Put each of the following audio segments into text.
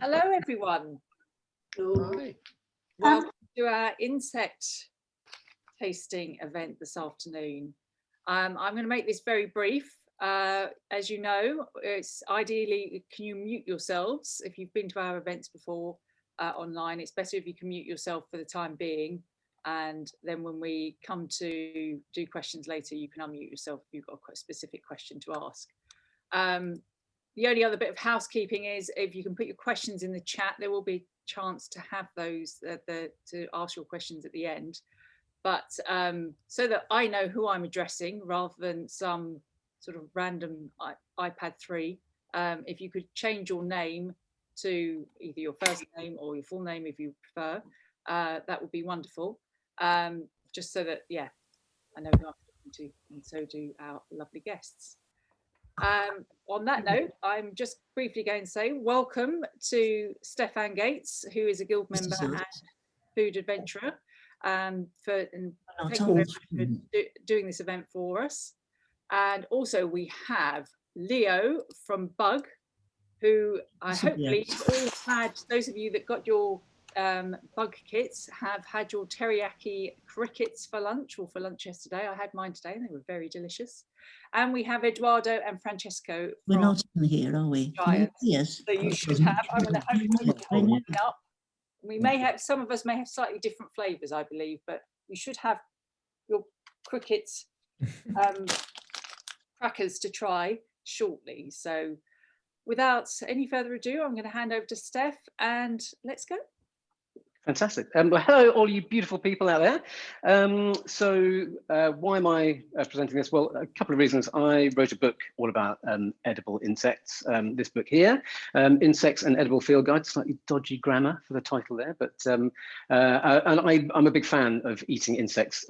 Hello, everyone. Hi. Welcome to our insect tasting event this afternoon. I'm going to make this very brief. As you know, it's ideally, can you mute yourselves? If you've been to our events before online, it's better if you can mute yourself for the time being. And then when we come to do questions later, you can unmute yourself if you've got a specific question to ask. The only other bit of housekeeping is if you can put your questions in the chat, there will be a chance to have those to ask your questions at the end. But so that I know who I'm addressing rather than some sort of random iPad 3, if you could change your name to either your first name or your full name if you prefer, that would be wonderful. Just so that, yeah, I know who I'm talking to, and so do our lovely guests. On that note, I'm just briefly going to say welcome to Stefan Gates, who is a guild member and food adventurer, thank you very much for doing this event for us. And also we have Leo from Bug, who hopefully you've all had, those of you that got your Bug kits have had your teriyaki crickets for lunch yesterday. I had mine today and they were very delicious. And we have Eduardo and Francesco. We're not in here, are we? Yes. So you should have. I'm going to hopefully hold mine up. We may have, some of us may have slightly different flavours, I believe, but you should have your crickets crackers to try shortly. So without any further ado, I'm going to hand over to Steph and let's go. Fantastic. Well, hello, all you beautiful people out there. Why am I presenting this? Well, a couple of reasons. I wrote a book all about edible insects. This book here, Insects and Edible Field Guide, slightly dodgy grammar for the title there, but and I'm a big fan of eating insects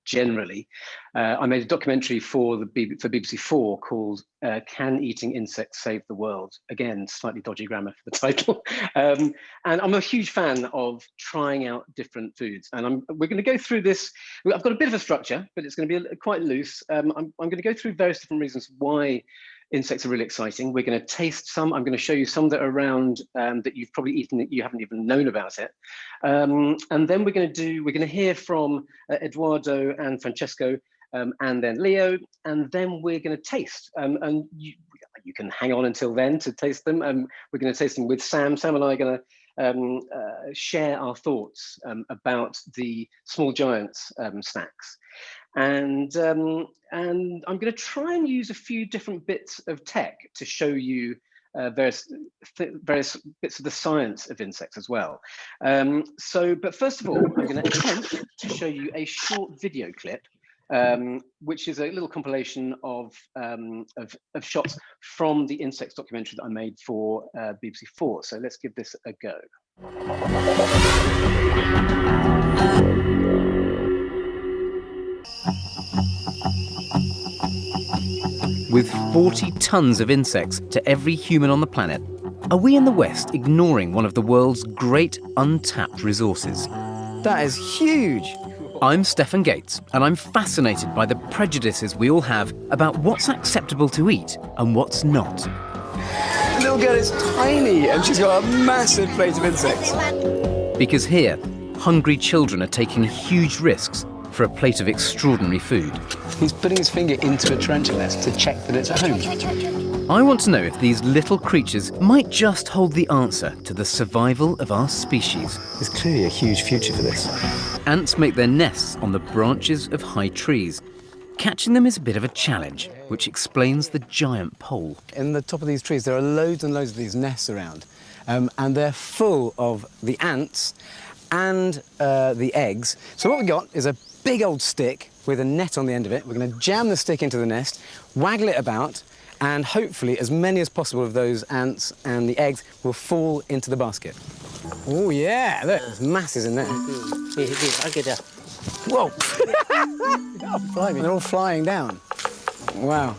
generally. I made a documentary for BBC 4 called Can Eating Insects Save the World? Again, slightly dodgy grammar for the title. And I'm a huge fan of trying out different foods. And we're going to go through this. I've got a bit of a structure, but it's going to be quite loose. I'm going to go through various different reasons why insects are really exciting. We're going to taste some. I'm going to show you some that are around that you've probably eaten that you haven't even known about it. And then we're going to hear from Eduardo and Francesco, and then Leo, and then we're going to taste. And you can hang on until then to taste them. We're going to taste them with Sam. Sam and I are going to share our thoughts about the Small Giants snacks. And I'm going to try and use a few different bits of tech to show you various bits of the science of insects as well. But first of all, I'm going to attempt to show you a short video clip, which is a little compilation of shots from the insects documentary that I made for BBC 4. So let's give this a go. With 40 tons of insects to every human on the planet, are we in the West ignoring one of the world's great untapped resources? That is huge! I'm Stefan Gates, and I'm fascinated by the prejudices we all have about what's acceptable to eat and what's not. The little girl is tiny, and she's got a massive plate of insects. Because here, hungry children are taking huge risks for a plate of extraordinary food. He's putting his finger into a tarantula nest to check that it's at home. I want to know if these little creatures might just hold the answer to the survival of our species. There's clearly a huge future for this. Ants make their nests on the branches of high trees. Catching them is a bit of a challenge, which explains the giant pole. In the top of these trees, there are loads and loads of these nests around, and they're full of the ants and the eggs. So what we've got is a big old stick with a net on the end of it. We're going to jam the stick into the nest, waggle it about, and hopefully as many as possible of those ants and the eggs will fall into the basket. Oh yeah, look, there's masses in there. Whoa! They're all flying down. Wow.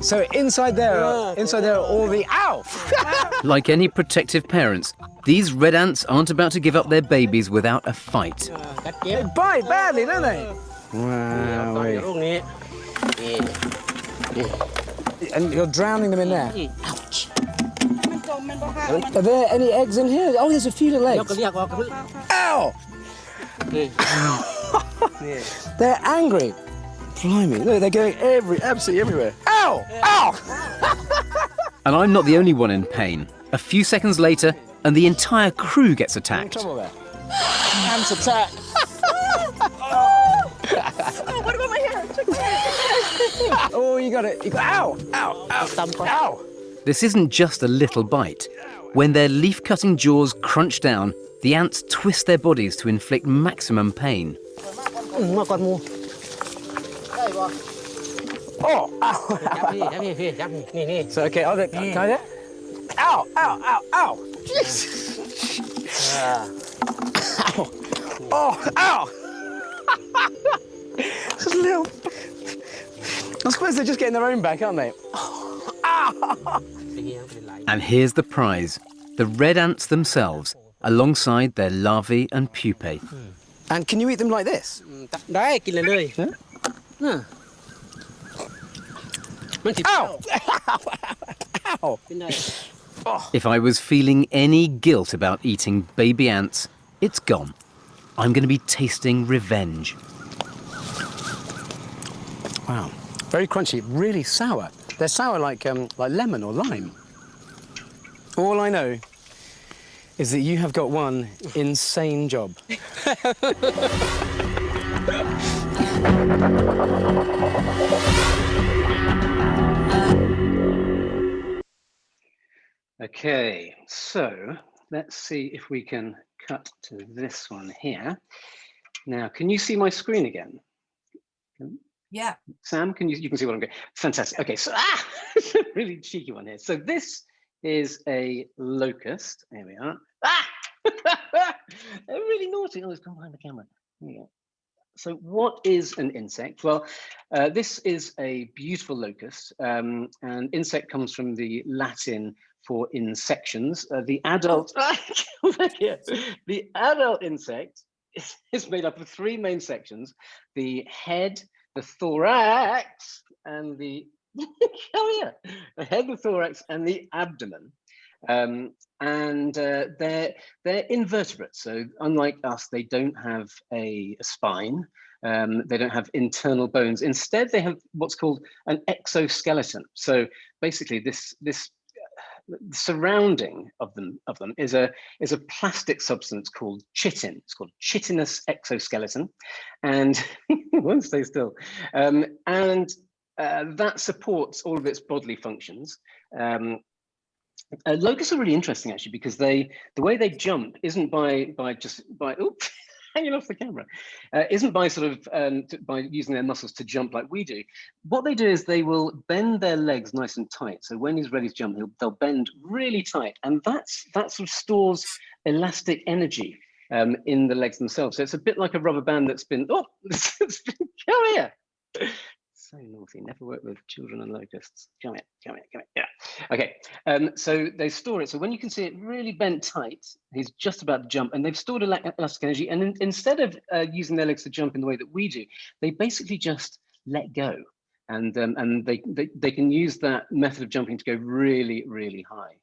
So inside there are all the Like any protective parents, these red ants aren't about to give up their babies without a fight. They bite badly, don't they? Wow. And you're drowning them in there. Ouch. Are there any eggs in here? Oh, there's a few little eggs. Ow! They're angry. Blimey, look, they're going absolutely everywhere. Ow! Ow! And I'm not the only one in pain. A few seconds later, and the entire crew gets attacked. Trouble there. Ants attack. What about my hair? Oh, you got it. You got, ow! Ow! Ow! Ow! This isn't just a little bite. When their leaf-cutting jaws crunch down, the ants twist their bodies to inflict maximum pain. Oh! Ow! So, okay, I'll can I do it? Ow! Ow! Ow! Ow! Jesus! Ow! Oh! Ow! Just a little... I suppose they're just getting their own back, aren't they? Ow! And here's the prize, the red ants themselves, alongside their larvae and pupae. And can you eat them like this? Ow! Ow! Ow! If I was feeling any guilt about eating baby ants, it's gone. I'm going to be tasting revenge. Wow, very crunchy, really sour. They're sour like lemon or lime. All I know is that you have got one insane job. Okay, so let's see if we can cut to this one here. Now, can you see my screen again? Yeah. Sam, you can see what I'm going. Fantastic. Okay, so really cheeky one here. So this is a locust. There we are. They're really naughty. Oh, it's gone behind the camera. There you go. So what is an insect? Well, this is a beautiful locust, and insect comes from the Latin for insections. The adult, the adult insect is made up of three main sections: the head, the thorax, and the the head, the thorax, and the abdomen. They're invertebrates. So unlike us, they don't have a spine. They don't have internal bones. Instead, they have what's called an exoskeleton. So basically, this surrounding of them is a plastic substance called chitin. It's called chitinous exoskeleton, and won't stay still. That supports all of its bodily functions. Locusts are really interesting actually, because the way they jump isn't by oops, hanging off the camera, isn't by sort of by using their muscles to jump like we do. What they do is they will bend their legs nice and tight. So when he's ready to jump, they'll bend really tight, and that sort of stores elastic energy in the legs themselves. So it's a bit like a rubber band that's been come here. So naughty, never work with children and locusts. Come here. Yeah. Okay, so they store it. So when you can see it really bent tight, he's just about to jump, and they've stored elastic energy. And instead of using their legs to jump in the way that we do, they basically just let go. And they can use that method of jumping to go really, really high.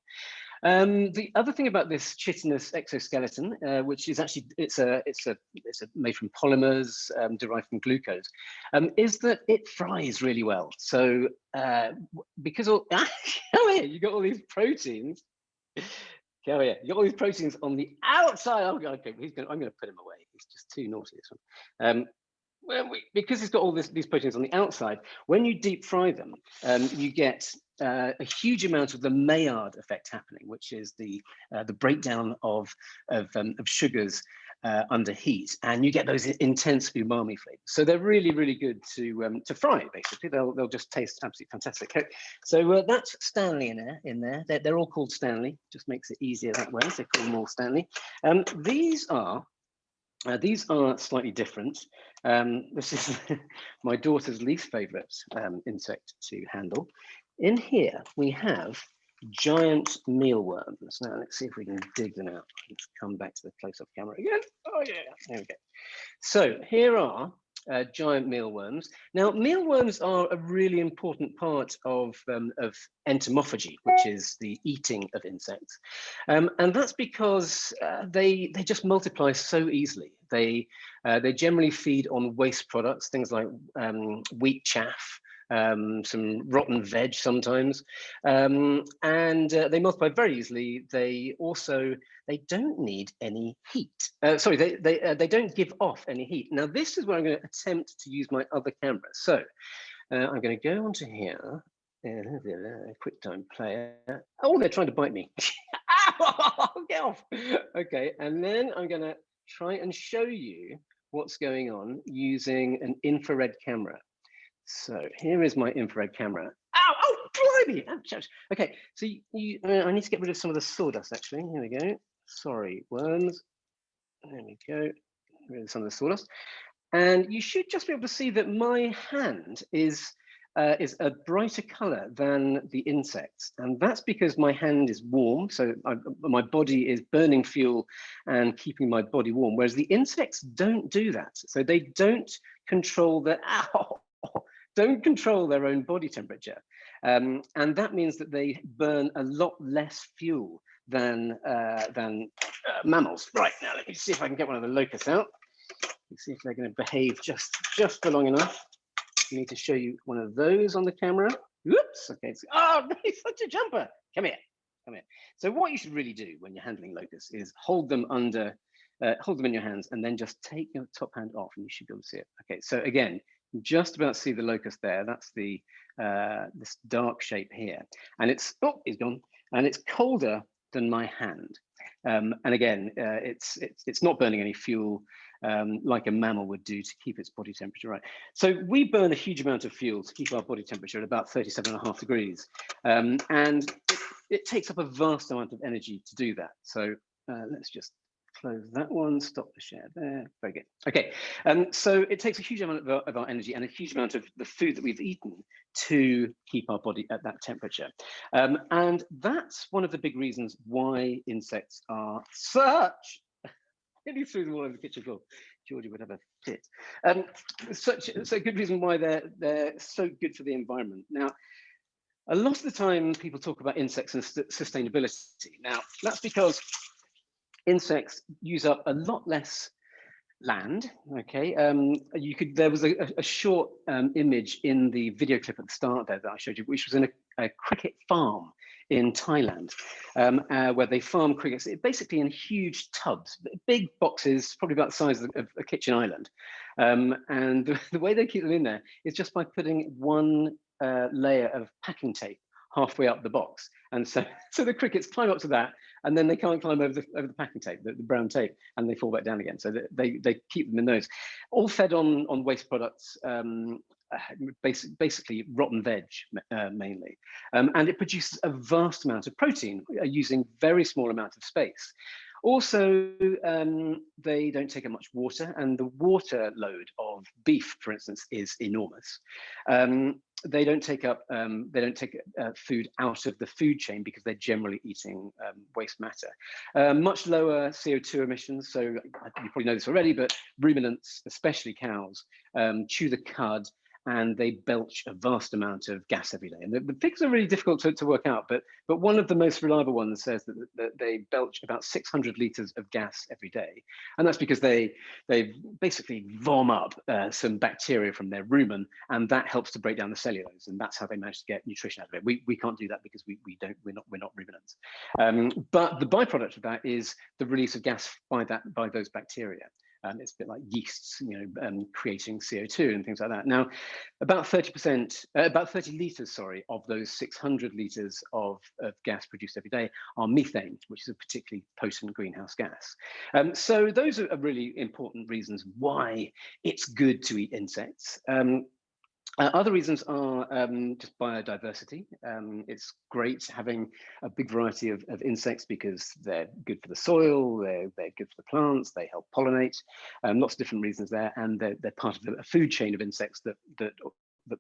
The other thing about this chitinous exoskeleton, which is actually it's made from polymers derived from glucose, is that it fries really well. So because you got all these proteins. Go here. You got all these proteins on the outside. Oh, okay, I'm going to put him away. He's just too naughty, this one. Because it's got all these proteins on the outside, when you deep fry them, you get a huge amount of the Maillard effect happening, which is the breakdown of sugars under heat, and you get those intense umami flavors. So they're really, really good to fry. Basically, they'll just taste absolutely fantastic. Okay. So that's Stanley in there. They're all called Stanley. Just makes it easier that way. So call them all Stanley. These are slightly different. This is my daughter's least favorite insect to handle. In here, we have giant mealworms. Now, let's see if we can dig them out. Let's come back to the close-up camera again. Oh, yeah, there we go. So here are giant mealworms. Now, mealworms are a really important part of entomophagy, which is the eating of insects. And that's because they just multiply so easily. They generally feed on waste products, things like wheat chaff, some rotten veg sometimes, and they multiply very easily. They don't need any heat. Sorry, they don't give off any heat. Now this is where I'm going to attempt to use my other camera. So I'm going to go onto here. QuickTime player. Oh, they're trying to bite me. Get off. Okay, and then I'm going to try and show you what's going on using an infrared camera. So here is my infrared camera. Ow! Oh, blimey! Ouch, ouch. Okay, so I need to get rid of some of the sawdust, actually. Here we go. Sorry, worms. There we go. Get rid of some of the sawdust. And you should just be able to see that my hand is a brighter color than the insects. And that's because my hand is warm. So my body is burning fuel and keeping my body warm, whereas the insects don't do that. So they don't control the, don't control their own body temperature. And that means that they burn a lot less fuel than mammals. Right, now let me see if I can get one of the locusts out. Let's see if they're going to behave just for long enough. I need to show you one of those on the camera. Whoops, okay. Oh, he's such a jumper. Come here, come here. So what you should really do when you're handling locusts is hold them in your hands and then just take your top hand off and you should be able to see it. Okay, so again, just about see the locust there. That's the this dark shape here. And it's, oh, he's gone. And it's colder than my hand. And again, it's not burning any fuel like a mammal would do to keep its body temperature right. So we burn a huge amount of fuel to keep our body temperature at about 37.5 degrees. And it takes up a vast amount of energy to do that. So let's just close that one, stop the share there. Very good. Okay, so it takes a huge amount of our energy and a huge amount of the food that we've eaten to keep our body at that temperature. And that's one of the big reasons why insects are such, nearly through the wall of the kitchen floor. Georgie would have a fit. Such a good reason why they're so good for the environment. Now, a lot of the time people talk about insects and sustainability. Now, that's because insects use up a lot less land. Okay, there was a short image in the video clip at the start there that I showed you, which was in a cricket farm in Thailand, where they farm crickets basically in huge tubs, big boxes, probably about the size of a kitchen island. And the way they keep them in there is just by putting one layer of packing tape halfway up the box. And so the crickets climb up to that, and then they can't climb over the packing tape, the brown tape, and they fall back down again. So they keep them in those, all fed on waste products, basically rotten veg mainly. And it produces a vast amount of protein using very small amount of space. Also, they don't take up much water, and the water load of beef, for instance, is enormous. They don't take food out of the food chain because they're generally eating waste matter. Much lower CO2 emissions. So you probably know this already, but ruminants, especially cows, chew the cud, and they belch a vast amount of gas every day. And the figures are really difficult to work out, but one of the most reliable ones says that they belch about 600 litres of gas every day. And that's because they basically vom up some bacteria from their rumen, and that helps to break down the cellulose, and that's how they manage to get nutrition out of it. We can't do that because we're not ruminants. But the byproduct of that is the release of gas by those bacteria. It's a bit like yeasts, creating CO2 and things like that. Now, about 30 litres, sorry, of those 600 litres of gas produced every day are methane, which is a particularly potent greenhouse gas. So those are really important reasons why it's good to eat insects. Other reasons are just biodiversity. It's great having a big variety of insects because they're good for the soil, they're good for the plants, they help pollinate, lots of different reasons there, and they're part of a food chain of insects that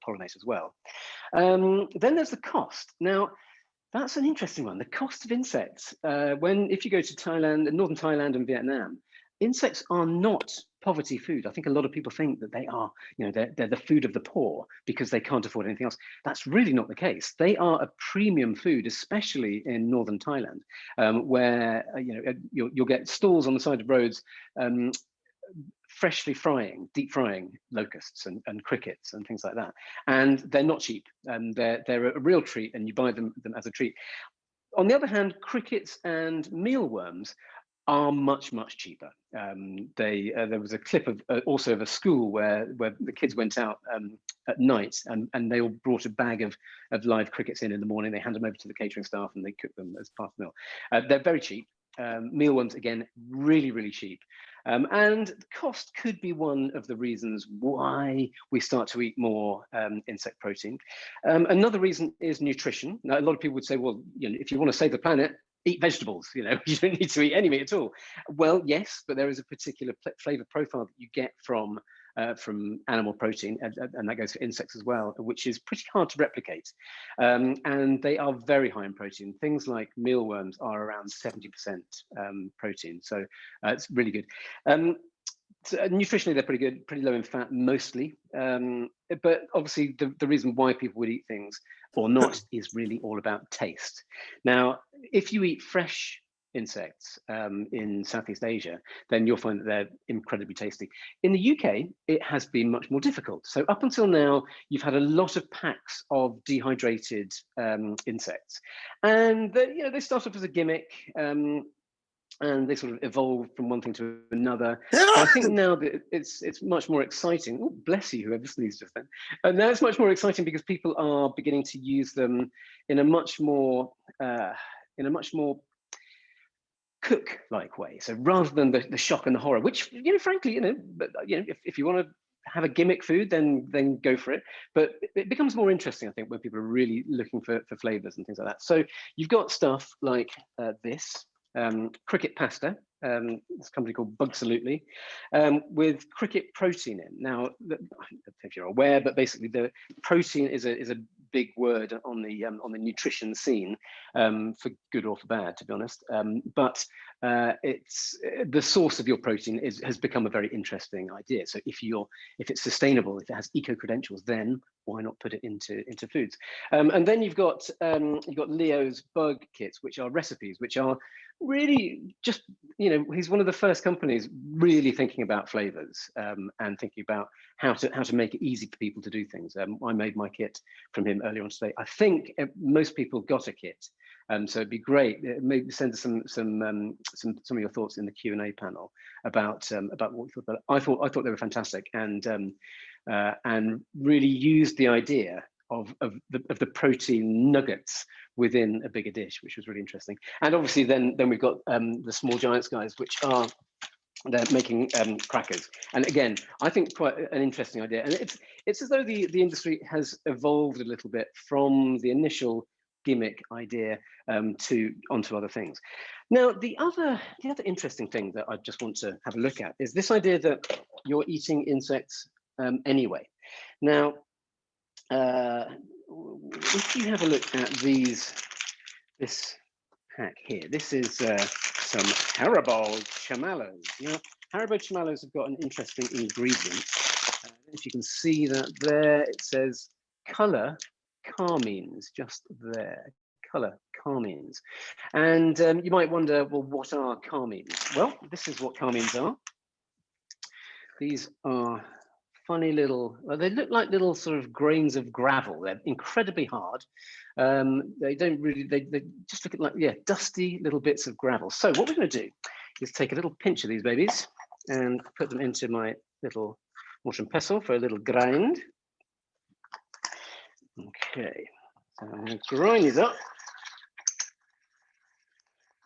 pollinate as well. Then there's the cost. Now, that's an interesting one, the cost of insects. If you go to Thailand, northern Thailand and Vietnam, insects are not poverty food. I think a lot of people think that they are, they're the food of the poor because they can't afford anything else. That's really not the case. They are a premium food, especially in northern Thailand, where you'll get stalls on the side of roads, freshly deep frying locusts and crickets and things like that. And they're not cheap. They're a real treat, and you buy them as a treat. On the other hand, crickets and mealworms are much cheaper. There was a clip of also of a school where the kids went out at night, and they all brought a bag of live crickets in the morning. They hand them over to the catering staff, and they cook them as part of the meal. They're very cheap. Mealworms, again, really cheap. And cost could be one of the reasons why we start to eat more insect protein. Another reason is nutrition. Now, a lot of people would say, well, if you want to save the planet, eat vegetables. You don't need to eat any meat at all. Well, yes, but there is a particular flavor profile that you get from animal protein, and that goes for insects as well, which is pretty hard to replicate. And they are very high in protein. Things like mealworms are around 70% protein, so it's really good. So nutritionally, they're pretty good, pretty low in fat mostly. But obviously, the reason why people would eat things or not is really all about taste. Now, if you eat fresh insects in Southeast Asia, then you'll find that they're incredibly tasty. In the UK, it has been much more difficult. So up until now, you've had a lot of packs of dehydrated insects, and they start off as a gimmick. And they sort of evolved from one thing to another. But I think now that it's much more exciting. Oh, bless you, whoever sneezed just then. And now it's much more exciting because people are beginning to use them in a much more cook-like way. So rather than the shock and the horror, which frankly, if you want to have a gimmick food, then go for it. But it becomes more interesting, I think, when people are really looking for flavors and things like that. So you've got stuff like this. Cricket pasta, this company called Bugsalutely, with cricket protein in. Now, I don't know if you're aware, but basically the protein is a big word on the nutrition scene, for good or for bad, to be honest. But it's the source of your protein has become a very interesting idea. So if it's sustainable, if it has eco credentials, then why not put it into foods? And then you've got Leo's bug kits, which are recipes, which are really just, he's one of the first companies really thinking about flavors and thinking about how to make it easy for people to do things. I made my kit from him earlier on today. I think most people got a kit, so it'd be great. Maybe send us some of your thoughts in the Q&A panel about what you thought about it. I thought they were fantastic, and really used the idea of the protein nuggets within a bigger dish, which was really interesting. And obviously then we've got the Small Giants guys, which are they're making crackers. And again, I think quite an interesting idea. And it's as though the industry has evolved a little bit from the initial gimmick idea onto other things. Now, the other interesting thing that I just want to have a look at is this idea that you're eating insects anyway. Now, if you have a look at this pack here, this is some Haribo chamallows. Now, Haribo chamallows have got an interesting ingredient. If you can see that there, it says color carmines, just there, color carmines. And you might wonder, well, what are carmines? Well, this is what carmines are. These are funny little, they look like little sort of grains of gravel. They're incredibly hard. They don't really, they just look like, dusty little bits of gravel. So what we're going to do is take a little pinch of these babies and put them into my little mortar and pestle for a little grind. Okay, so I'm going to grind these up.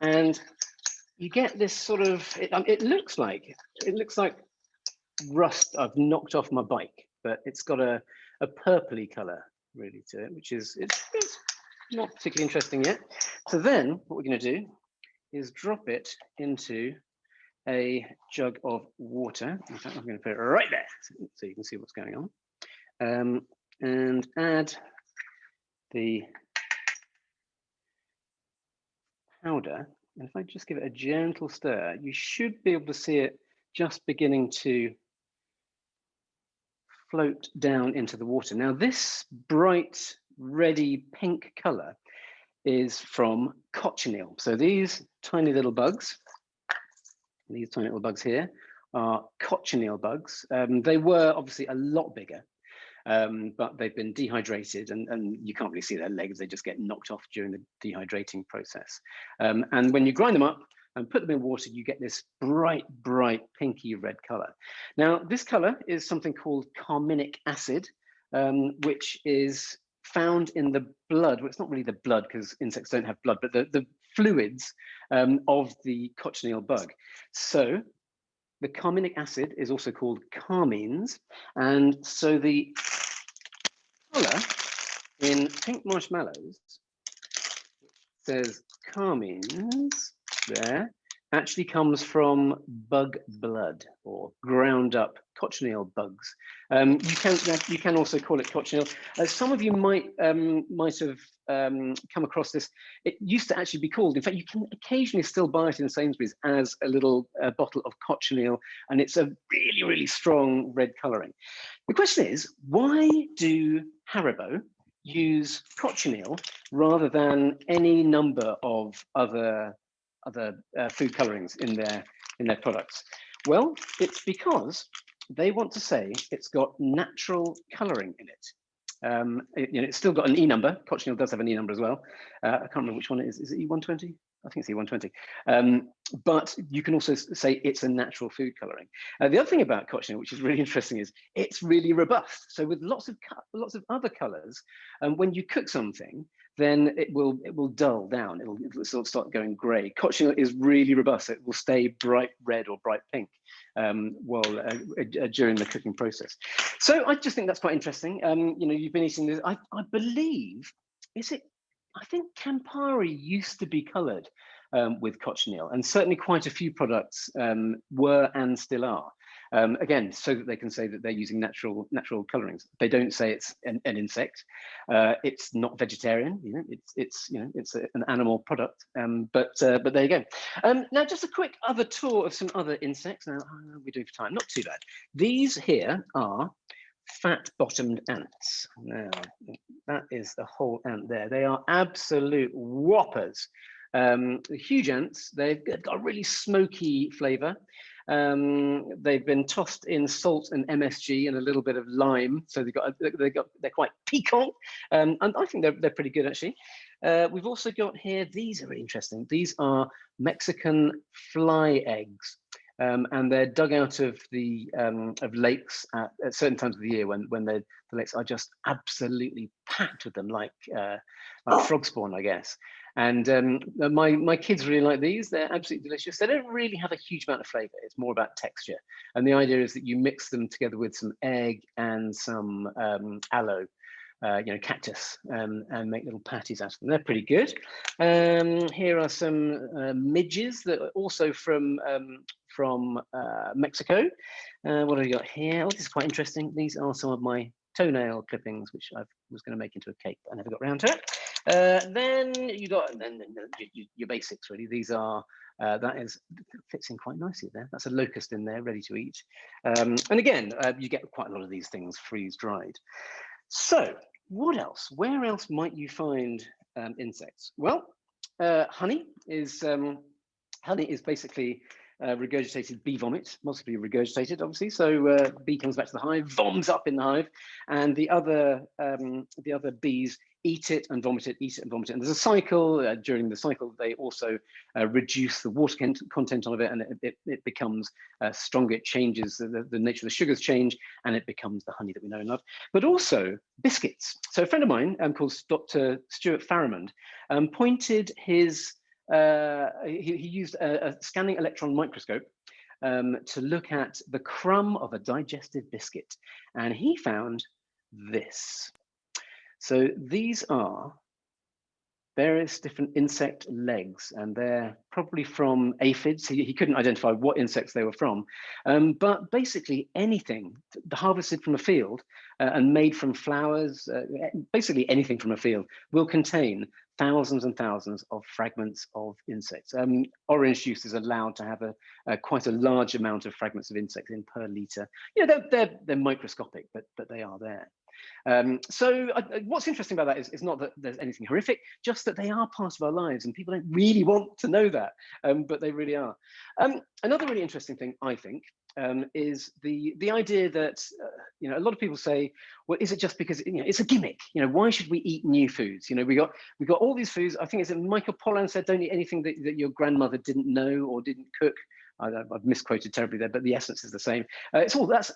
And you get this sort of, it looks like rust I've knocked off my bike, but it's got a purpley color really to it, which is it's not particularly interesting yet. So then what we're going to do is drop it into a jug of water. In fact, I'm going to put it right there so you can see what's going on, and add the powder. And if I just give it a gentle stir, you should be able to see it just beginning to float down into the water. Now, this bright, reddy pink color is from cochineal. So these tiny little bugs, here, are cochineal bugs. They were obviously a lot bigger, but they've been dehydrated, and you can't really see their legs. They just get knocked off during the dehydrating process. And when you grind them up and put them in water, you get this bright, pinky red color. Now, this color is something called carminic acid, which is found in the blood. Well, it's not really the blood because insects don't have blood, but the fluids of the cochineal bug. So the carminic acid is also called carmines, and so the color in pink marshmallows says carmines there, actually comes from bug blood or ground up cochineal bugs. You can also call it cochineal. Some of you might have come across this. It used to actually be called, in fact, you can occasionally still buy it in Sainsbury's as a little bottle of cochineal, and it's a really strong red colouring. The question is, why do Haribo use cochineal rather than any number of other food colorings in their products? Well, it's because they want to say it's got natural coloring in it. It's still got an E number. Cochineal does have an E number as well. I can't remember which one it is. Is it E120? I think it's E120. But you can also say it's a natural food coloring. The other thing about cochineal, which is really interesting, is it's really robust. So with lots of other colors, when you cook something, then it will dull down. It'll sort of start going grey. Cochineal is really robust. It will stay bright red or bright pink during the cooking process. So I just think that's quite interesting. You've been eating this. I believe, I think Campari used to be coloured with cochineal, and certainly quite a few products were and still are. Again, so that they can say that they're using natural colorings. They don't say it's an insect. It's not vegetarian. It's an animal product. But there you go. Now, just a quick other tour of some other insects. Now, how are we doing for time? Not too bad. These here are fat-bottomed ants. Now, that is the whole ant there. They are absolute whoppers. Huge ants. They've got a really smoky flavour. They've been tossed in salt and MSG and a little bit of lime, so they're quite piquant, and I think they're pretty good actually. We've also got here, these are really interesting. These are Mexican fly eggs. And they're dug out of lakes at certain times of the year when the lakes are just absolutely packed with them, like frog spawn, I guess. And my kids really like these. They're absolutely delicious. They don't really have a huge amount of flavor. It's more about texture. And the idea is that you mix them together with some egg and some aloe, cactus, and make little patties out of them. They're pretty good. Here are some midges that are also from Mexico. What have we got here? Oh, this is quite interesting. These are some of my toenail clippings, which I was going to make into a cake, but I never got around to it. Then you got your basics, really. These are that fits in quite nicely there. That's a locust in there, ready to eat. And again, you get quite a lot of these things freeze dried. So what else? Where else might you find insects? Well, honey is basically regurgitated bee vomit, mostly regurgitated, obviously. So bee comes back to the hive, vomits up in the hive, and the other bees eat it and vomit it, eat it and vomit it. And there's a cycle. During the cycle, they also reduce the water content of it, and it becomes stronger. It changes, the nature of the sugars change, and it becomes the honey that we know and love. But also biscuits. So a friend of mine called Dr. Stuart Farrimond pointed his he used a scanning electron microscope to look at the crumb of a digestive biscuit, and he found this. So these are various different insect legs, and they're probably from aphids. He couldn't identify what insects they were from, but basically anything harvested from a field and made from flowers, basically anything from a field will contain thousands and thousands of fragments of insects. Orange juice is allowed to have quite a large amount of fragments of insects in per litre. You know, they're microscopic, but they are there. So what's interesting about that is not that there's anything horrific, just that they are part of our lives, and people don't really want to know that, but they really are. Another really interesting thing, I think, is the idea that you know, a lot of people say, well, is it just because, you know, it's a gimmick? You know, why should we eat new foods? You know, we got all these foods. I think it's Michael Pollan said, don't eat anything that your grandmother didn't know or didn't cook. I've misquoted terribly there, but the essence is the same. It's all, that's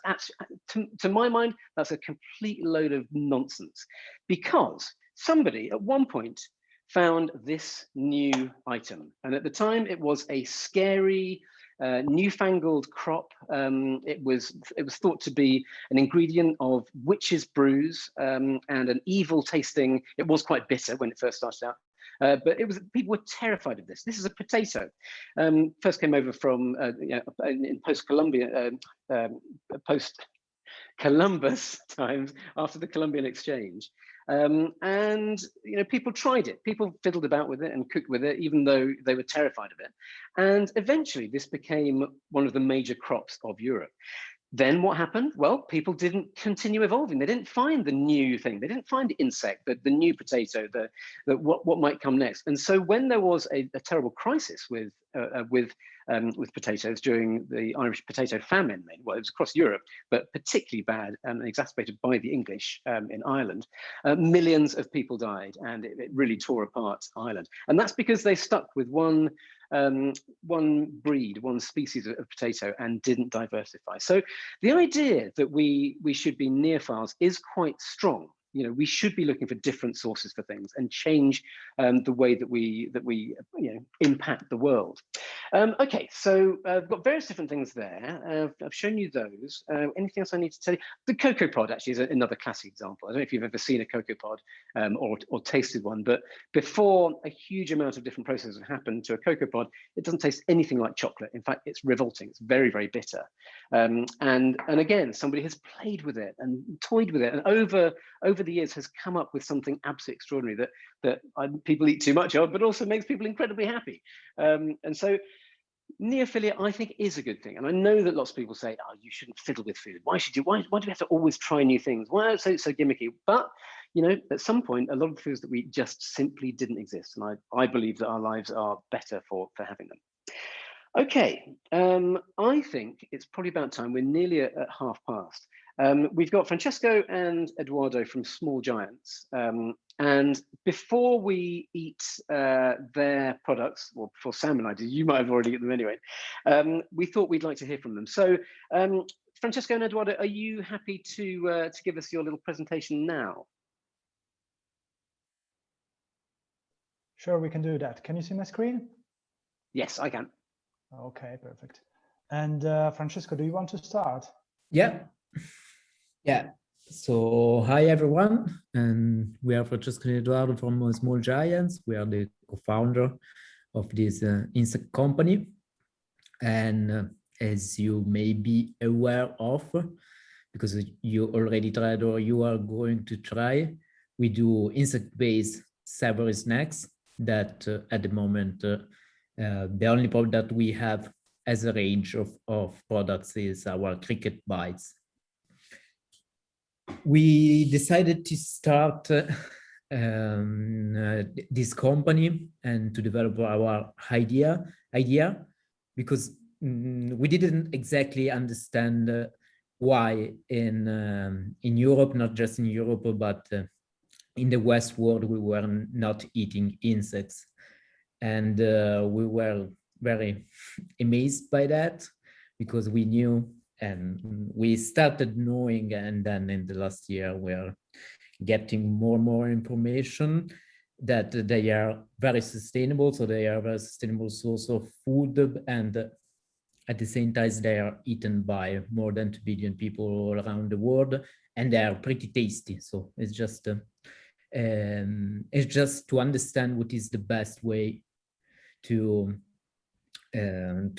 to my mind, that's a complete load of nonsense, because somebody at one point found this new item, and at the time it was a scary newfangled crop. It was thought to be an ingredient of witch's brews, and an evil tasting. It was quite bitter when it first started out. But people were terrified of this. This is a potato. First came over from in post-Columbus times, after the Columbian Exchange. And you know, people tried it. People fiddled about with it and cooked with it, even though they were terrified of it. And eventually, this became one of the major crops of Europe. Then what happened? Well, people didn't continue evolving. They didn't find the new thing. They didn't find the insect, the new potato, what might come next. And so when there was a terrible crisis with potatoes during the Irish potato famine, well, it was across Europe, but particularly bad and exacerbated by the English in Ireland, millions of people died, and it really tore apart Ireland. And that's because they stuck with one breed, one species of potato, and didn't diversify. So the idea that we should be neophiles is quite strong. You know, we should be looking for different sources for things and change the way that we you know, impact the world. Okay, so I've got various different things there. I've shown you those. Anything else I need to tell you? The cocoa pod actually is another classic example. I don't know if you've ever seen a cocoa pod or tasted one, but before a huge amount of different processes happen to a cocoa pod, it doesn't taste anything like chocolate. In fact, it's revolting. It's very, very bitter. And again, somebody has played with it and toyed with it, and over the years has come up with something absolutely extraordinary that people eat too much of, but also makes people incredibly happy. And so neophilia, I think, is a good thing. And I know that lots of people say, oh, you shouldn't fiddle with food. Why do we have to always try new things? Why is it so gimmicky? But, you know, at some point, a lot of the foods that we eat just simply didn't exist. And I believe that our lives are better for having them. Okay, I think it's probably about time. We're nearly at past. We've got Francesco and Eduardo from Small Giants. And before we eat their products, well, before Sam and I did, you might have already eaten them anyway, we thought we'd like to hear from them. So Francesco and Eduardo, are you happy to give us your little presentation now? Sure, we can do that. Can you see my screen? Yes, I can. Okay, perfect. And Francesco, do you want to start? Yeah. So hi everyone, and we are Francesco and Eduardo from Small Giants. We are the co-founder of this insect company, and as you may be aware of, because you already tried or you are going to try, we do insect-based savory snacks that at the moment the only product that we have as a range of products is our cricket bites. We decided to start this company and to develop our idea because we didn't exactly understand why in Europe, not just in Europe, but in the West world, we were not eating insects. And we were very amazed by that, because we knew and we started knowing, and then in the last year we're getting more and more information that they are very sustainable. So they are a very sustainable source of food, and at the same time they are eaten by more than 2 billion people all around the world, and they are pretty tasty. So it's just to understand what is the best way to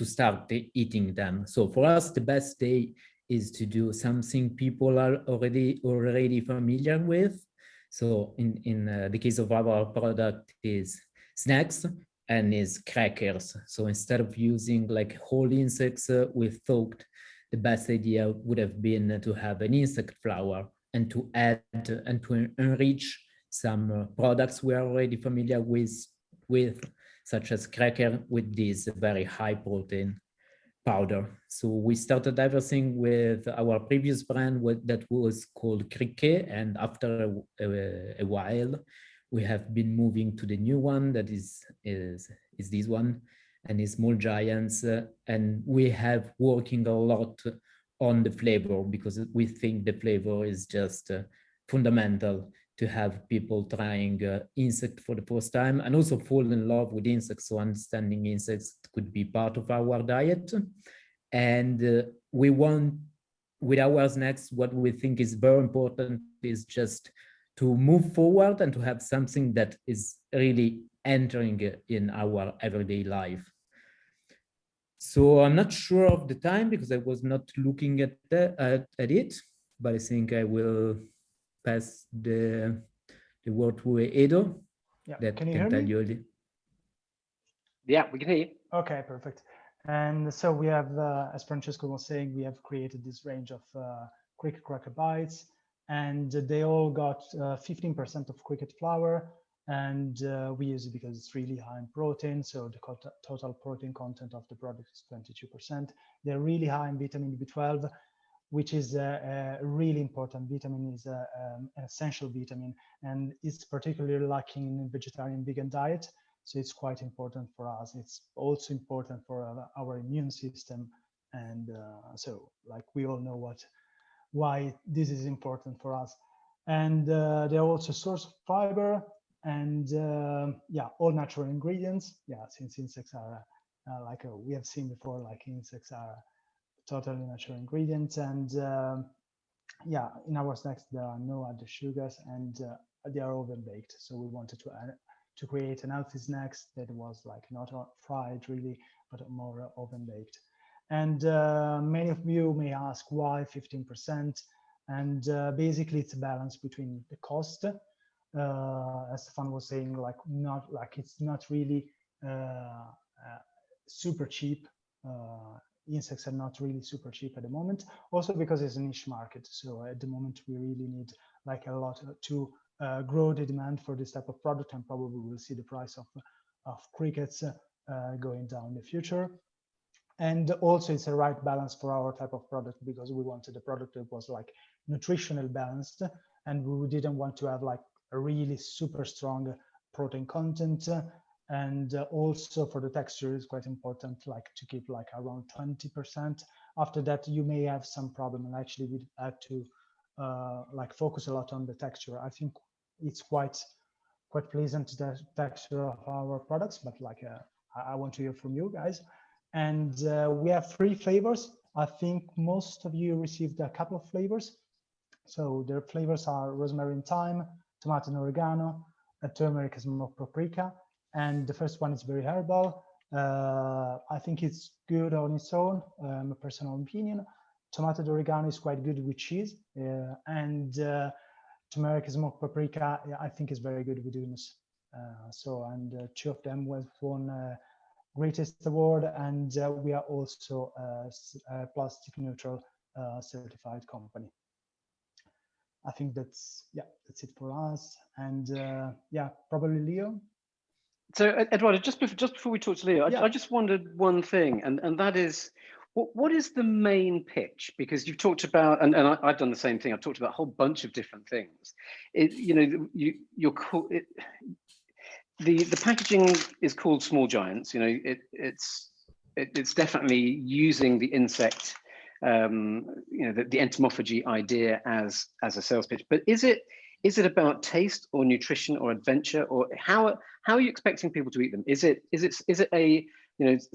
start eating them. So for us, the best day is to do something people are already familiar with. So in the case of our product is snacks and is crackers. So instead of using like whole insects, we thought the best idea would have been to have an insect flour and to add and to enrich some products we are already familiar with, such as cracker with this very high protein powder. So we started everything with our previous brand that was called Criquet, and after a while, we have been moving to the new one that is this one, and is Small Giants, and we have working a lot on the flavor because we think the flavor is just fundamental to have people trying insect for the first time and also fall in love with insects. So understanding insects could be part of our diet. And we want, with our snacks, what we think is very important is just to move forward and to have something that is really entering in our everyday life. So I'm not sure of the time because I was not looking at it, but I think I will pass the word to Edo. Yeah, that can you hear tell me? you. Yeah, we can hear you. Okay, perfect. And so we have, as Francesco was saying, we have created this range of cricket cracker bites, and they all got 15% of cricket flour, and we use it because it's really high in protein. So the total protein content of the product is 22%. They're really high in vitamin B12, which is a really important vitamin, is an essential vitamin, and it's particularly lacking in vegetarian vegan diet. So it's quite important for us. It's also important for our immune system. And so like we all know why this is important for us. And they're also source of fiber and yeah, all natural ingredients. Yeah, since insects are like we have seen before, like insects are totally natural ingredients. And yeah, in our snacks, there are no added sugars and they are oven baked. So we wanted to create an healthy snacks that was like not fried really, but more oven baked. And many of you may ask why 15%. And basically it's a balance between the cost, as Stefan was saying, like not like it's not really super cheap. Insects are not really super cheap at the moment, also because it's a niche market. So at the moment we really need like a lot to grow the demand for this type of product, and probably we'll see the price of crickets going down in the future. And also it's a right balance for our type of product, because we wanted a product that was like nutritional balanced, and we didn't want to have like a really super strong protein content. And also for the texture is quite important, like to keep like around 20%. After that, you may have some problem, and actually we had to like focus a lot on the texture. I think it's quite pleasant, the texture of our products, but like I want to hear from you guys. And we have 3 flavors. I think most of you received a couple of flavors. So their flavors are rosemary and thyme, tomato and oregano, turmeric and smoked paprika. And the first one is very herbal. I think it's good on its own, my personal opinion. Tomato and oregano is quite good with cheese. And turmeric and smoked paprika, I think is very good with hummus. And 2 of them was won Greatest Award, and we are also a plastic neutral certified company. I think that's it for us. And yeah, probably Leo. So Eduardo, just before we talk to Leo, Yeah. I just wondered one thing, and that is, what is the main pitch? Because you've talked about, and I've done the same thing. I've talked about a whole bunch of different things. You're cool. The packaging is called Small Giants. You know, it's definitely using the insect, the entomophagy idea as a sales pitch. But is it about taste or nutrition or adventure, or how are you expecting people to eat them? Is it a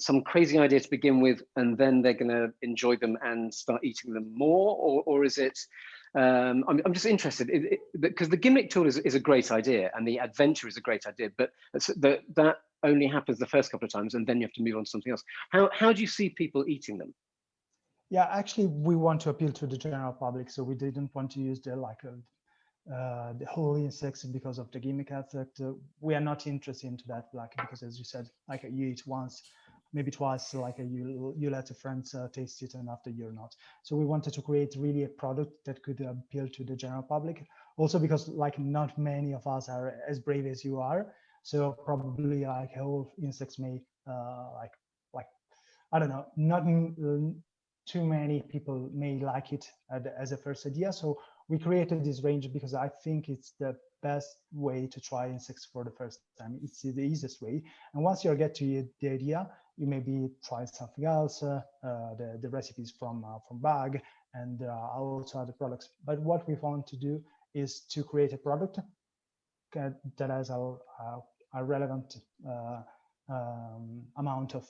some crazy idea to begin with, and then they're going to enjoy them and start eating them more, or is it? I'm just interested because the gimmick tool is a great idea, and the adventure is a great idea, but that only happens the first couple of times, and then you have to move on to something else. How do you see people eating them? Yeah, actually, we want to appeal to the general public, so we didn't want to use the whole insects because of the gimmick effect. We are not interested into that, like, because as you said, like you eat once, maybe twice, like you let a friend taste it, and after you're not. So we wanted to create really a product that could appeal to the general public. Also because like not many of us are as brave as you are, so probably like whole insects may like I don't know, not too many people may like it as a first idea. So we created this range because I think it's the best way to try insects for the first time. It's the easiest way. And once you get to the idea, you maybe try something else, the recipes from Bag and also other products. But what we want to do is to create a product that has a relevant amount of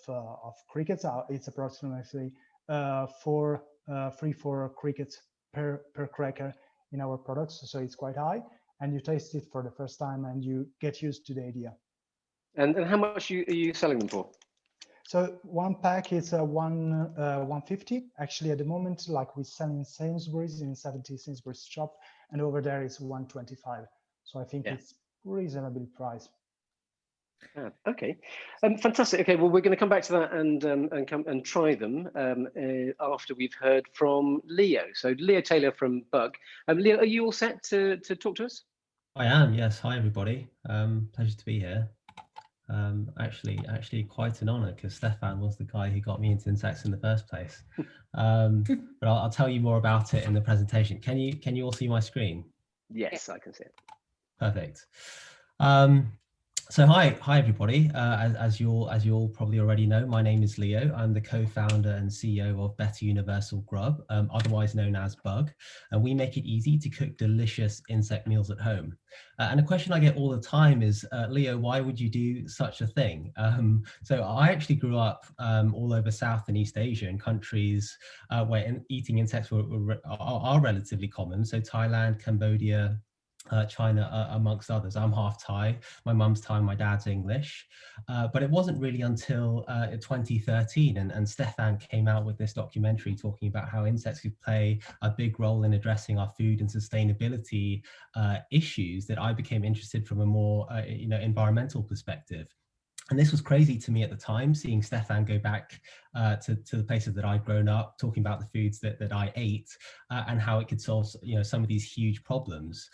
crickets. It's approximately 3-4 crickets per cracker in our products, so it's quite high. And you taste it for the first time, and you get used to the idea. And how much are you selling them for? So one pack is 150. Actually, at the moment, like we sell in Sainsbury's, in 70 Sainsbury's shop, and over there is 125. So I think it's reasonably priced. Okay, fantastic. Okay, well, we're going to come back to that and come and try them after we've heard from Leo. So Leo Taylor from Bug. Leo, are you all set to talk to us? I am. Yes. Hi, everybody. Pleasure to be here. Actually, quite an honour because Stefan was the guy who got me into insects in the first place. But I'll tell you more about it in the presentation. Can you all see my screen? Yes, I can see it. Perfect. So hi everybody. As you all probably already know, my name is Leo. I'm the co-founder and CEO of Better Universal Grub, otherwise known as Bug, and we make it easy to cook delicious insect meals at home. And a question I get all the time is, Leo, why would you do such a thing? So I actually grew up all over South and East Asia in countries where eating insects are relatively common. So Thailand, Cambodia, China, amongst others. I'm half Thai, my mum's Thai, my dad's English. But it wasn't really until 2013 and Stefan came out with this documentary talking about how insects could play a big role in addressing our food and sustainability issues that I became interested from a more environmental perspective. And this was crazy to me at the time, seeing Stefan go back to the places that I'd grown up, talking about the foods that I ate and how it could solve some of these huge problems.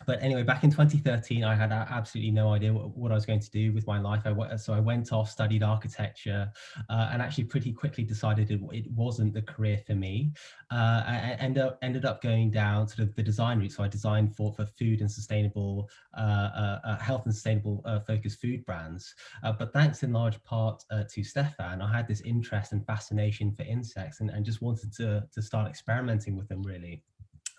But anyway, back in 2013, I had absolutely no idea what I was going to do with my life. So I went off, studied architecture, and actually pretty quickly decided it wasn't the career for me. I ended up going down sort of the design route. So I designed for food and sustainable, health and sustainable focused food brands. But thanks in large part to Stefan, I had this interest and fascination for insects and just wanted to start experimenting with them, really.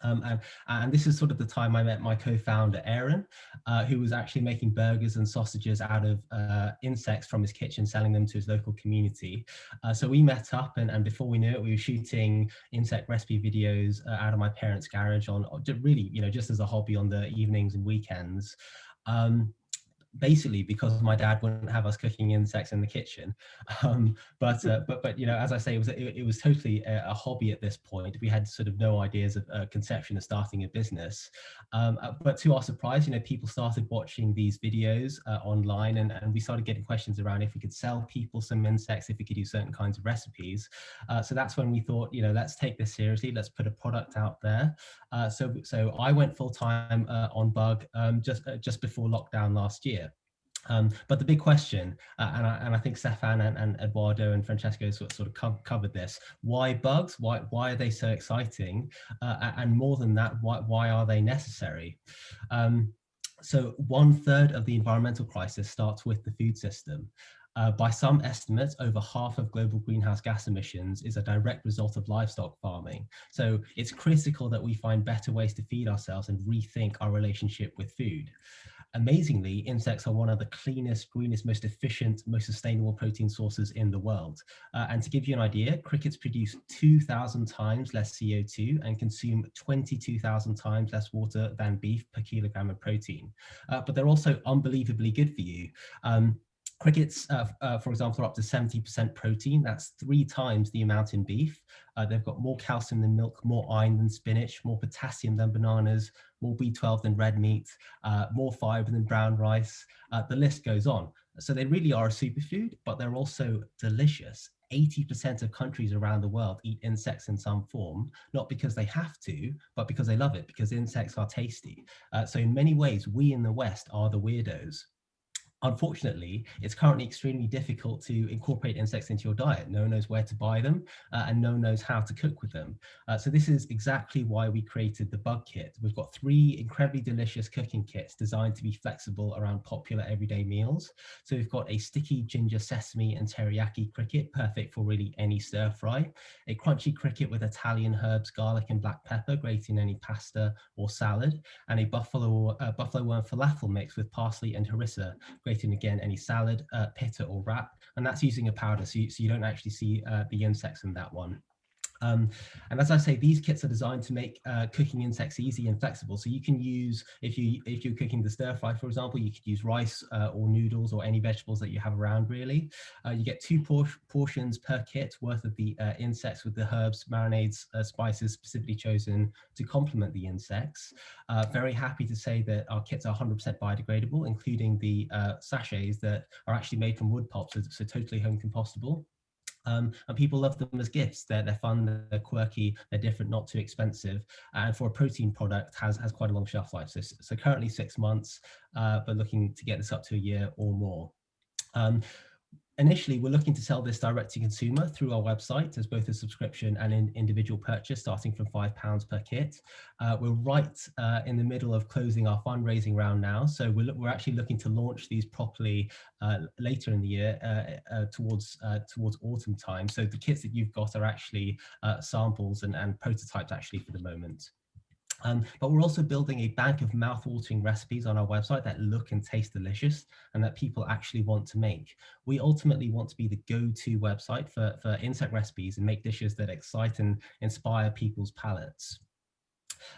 And this is sort of the time I met my co-founder, Aaron, who was actually making burgers and sausages out of insects from his kitchen, selling them to his local community. So we met up and before we knew it, we were shooting insect recipe videos out of my parents' garage on really, just as a hobby on the evenings and weekends. Basically because my dad wouldn't have us cooking insects in the kitchen, but as I say, it was totally a hobby at this point. We had sort of no ideas of conception of starting a business, but to our surprise, people started watching these videos online, and we started getting questions around if we could sell people some insects, if we could do certain kinds of recipes. So that's when we thought, let's take this seriously, let's put a product out there. So I went full-time on Bug just before lockdown last year. But the big question, and I think Stefan and Eduardo and Francesco sort of covered this: why bugs? Why are they so exciting? And more than that, why are they necessary? So 1/3 of the environmental crisis starts with the food system. By some estimates, over half of global greenhouse gas emissions is a direct result of livestock farming. So it's critical that we find better ways to feed ourselves and rethink our relationship with food. Amazingly, insects are one of the cleanest, greenest, most efficient, most sustainable protein sources in the world. And to give you an idea, crickets produce 2,000 times less CO2 and consume 22,000 times less water than beef per kilogram of protein. But they're also unbelievably good for you. Crickets, for example, are up to 70% protein. That's 3 times the amount in beef. They've got more calcium than milk, more iron than spinach, more potassium than bananas, more B12 than red meat, more fiber than brown rice. The list goes on. So they really are a superfood, but they're also delicious. 80% of countries around the world eat insects in some form, not because they have to, but because they love it, because insects are tasty. So in many ways, we in the West are the weirdos. Unfortunately, it's currently extremely difficult to incorporate insects into your diet. No one knows where to buy them, and no one knows how to cook with them. So this is exactly why we created the Bug Kit. We've got 3 incredibly delicious cooking kits designed to be flexible around popular everyday meals. So we've got a sticky ginger sesame and teriyaki cricket, perfect for really any stir fry. A crunchy cricket with Italian herbs, garlic and black pepper, great in any pasta or salad. And a buffalo worm falafel mix with parsley and harissa, great in again any salad, pita or wrap, and that's using a powder, so you don't actually see the insects in that one. And as I say, these kits are designed to make cooking insects easy and flexible. So you can use, if you're cooking the stir fry, for example, you could use rice or noodles or any vegetables that you have around, really. You get 2 portions per kit worth of the insects with the herbs, marinades, spices specifically chosen to complement the insects. Very happy to say that our kits are 100% biodegradable, including the sachets that are actually made from wood pulp, so totally home compostable. And people love them as gifts. They're fun, they're quirky, they're different, not too expensive. And for a protein product, has quite a long shelf life. So currently 6 months, but looking to get this up to a year or more. Initially, we're looking to sell this direct to consumer through our website as both a subscription and an individual purchase, starting from £5 per kit. We're right in the middle of closing our fundraising round now, so we're actually looking to launch these properly later in the year, towards autumn time. So the kits that you've got are actually samples and prototypes actually for the moment. But we're also building a bank of mouth-watering recipes on our website that look and taste delicious and that people actually want to make. We ultimately want to be the go-to website for insect recipes and make dishes that excite and inspire people's palates.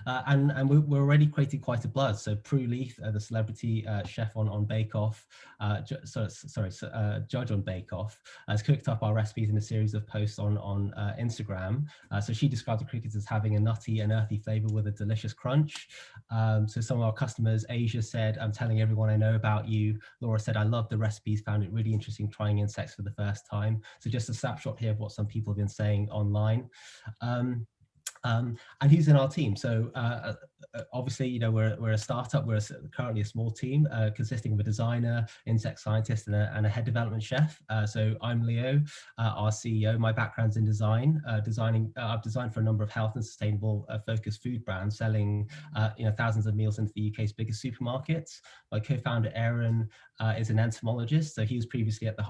And we're already creating quite a buzz. So Prue Leith, the celebrity chef on Bake Off, judge on Bake Off, has cooked up our recipes in a series of posts on Instagram. So she described the crickets as having a nutty and earthy flavor with a delicious crunch. So some of our customers, Asia said, "I'm telling everyone I know about you." Laura said, "I love the recipes, found it really interesting trying insects for the first time." So just a snapshot here of what some people have been saying online. And who's in our team? So obviously, you know, we're a startup. We're currently a small team consisting of a designer, insect scientist, and a head development chef. So I'm Leo, our CEO. My background's in design. I've designed for a number of health and sustainable focused food brands, selling thousands of meals into the UK's biggest supermarkets. My co-founder Aaron is an entomologist, so he was previously at the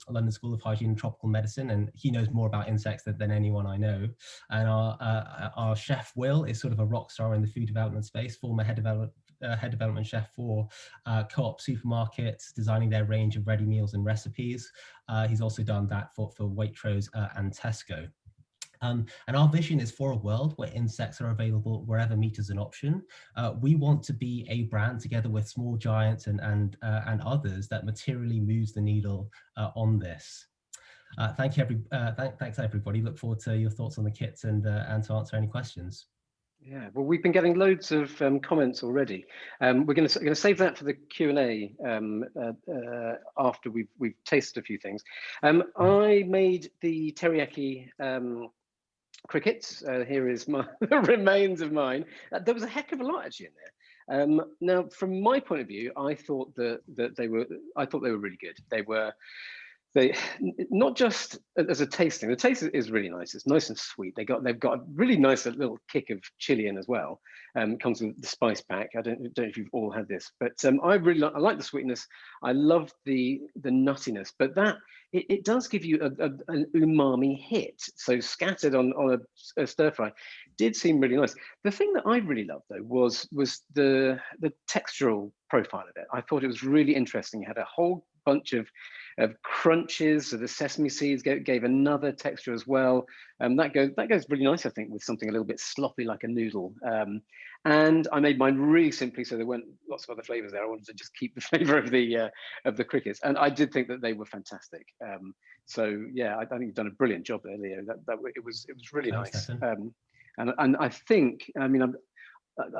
London School of Hygiene and Tropical Medicine, and he knows more about insects than anyone I know. And our chef Will is sort of a rock star in the food development space, former head development chef for Co-op supermarkets, designing their range of ready meals and recipes. He's also done that for Waitrose and Tesco. And our vision is for a world where insects are available wherever meat is an option. We want to be a brand together with small giants and others that materially moves the needle on this. Thanks everybody. Look forward to your thoughts on the kits and to answer any questions. Yeah, well, we've been getting loads of comments already. We're going to save that for the Q&A after we've tasted a few things. I made the teriyaki crickets. Here is my the remains of mine. There was a heck of a lot actually in there. Now, from my point of view, I thought that they were really good. They not just as a tasting. The taste is really nice. It's nice and sweet. They've got a really nice little kick of chili in as well. It comes with the spice pack. I don't know if you've all had this, but I like the sweetness. I love the nuttiness, but it does give you an umami hit. So scattered on a stir fry did seem really nice. The thing that I really loved though was the textural profile of it. I thought it was really interesting. It had a whole bunch of crunches. So the sesame seeds gave another texture as well. That goes really nice, I think, with something a little bit sloppy like a noodle. And I made mine really simply, so there weren't lots of other flavors there. I wanted to just keep the flavor of the crickets, and I did think that they were fantastic. So yeah, I think you've done a brilliant job there, Leo. It was really Thanks, nice. Stefan. And I think, I mean, I'm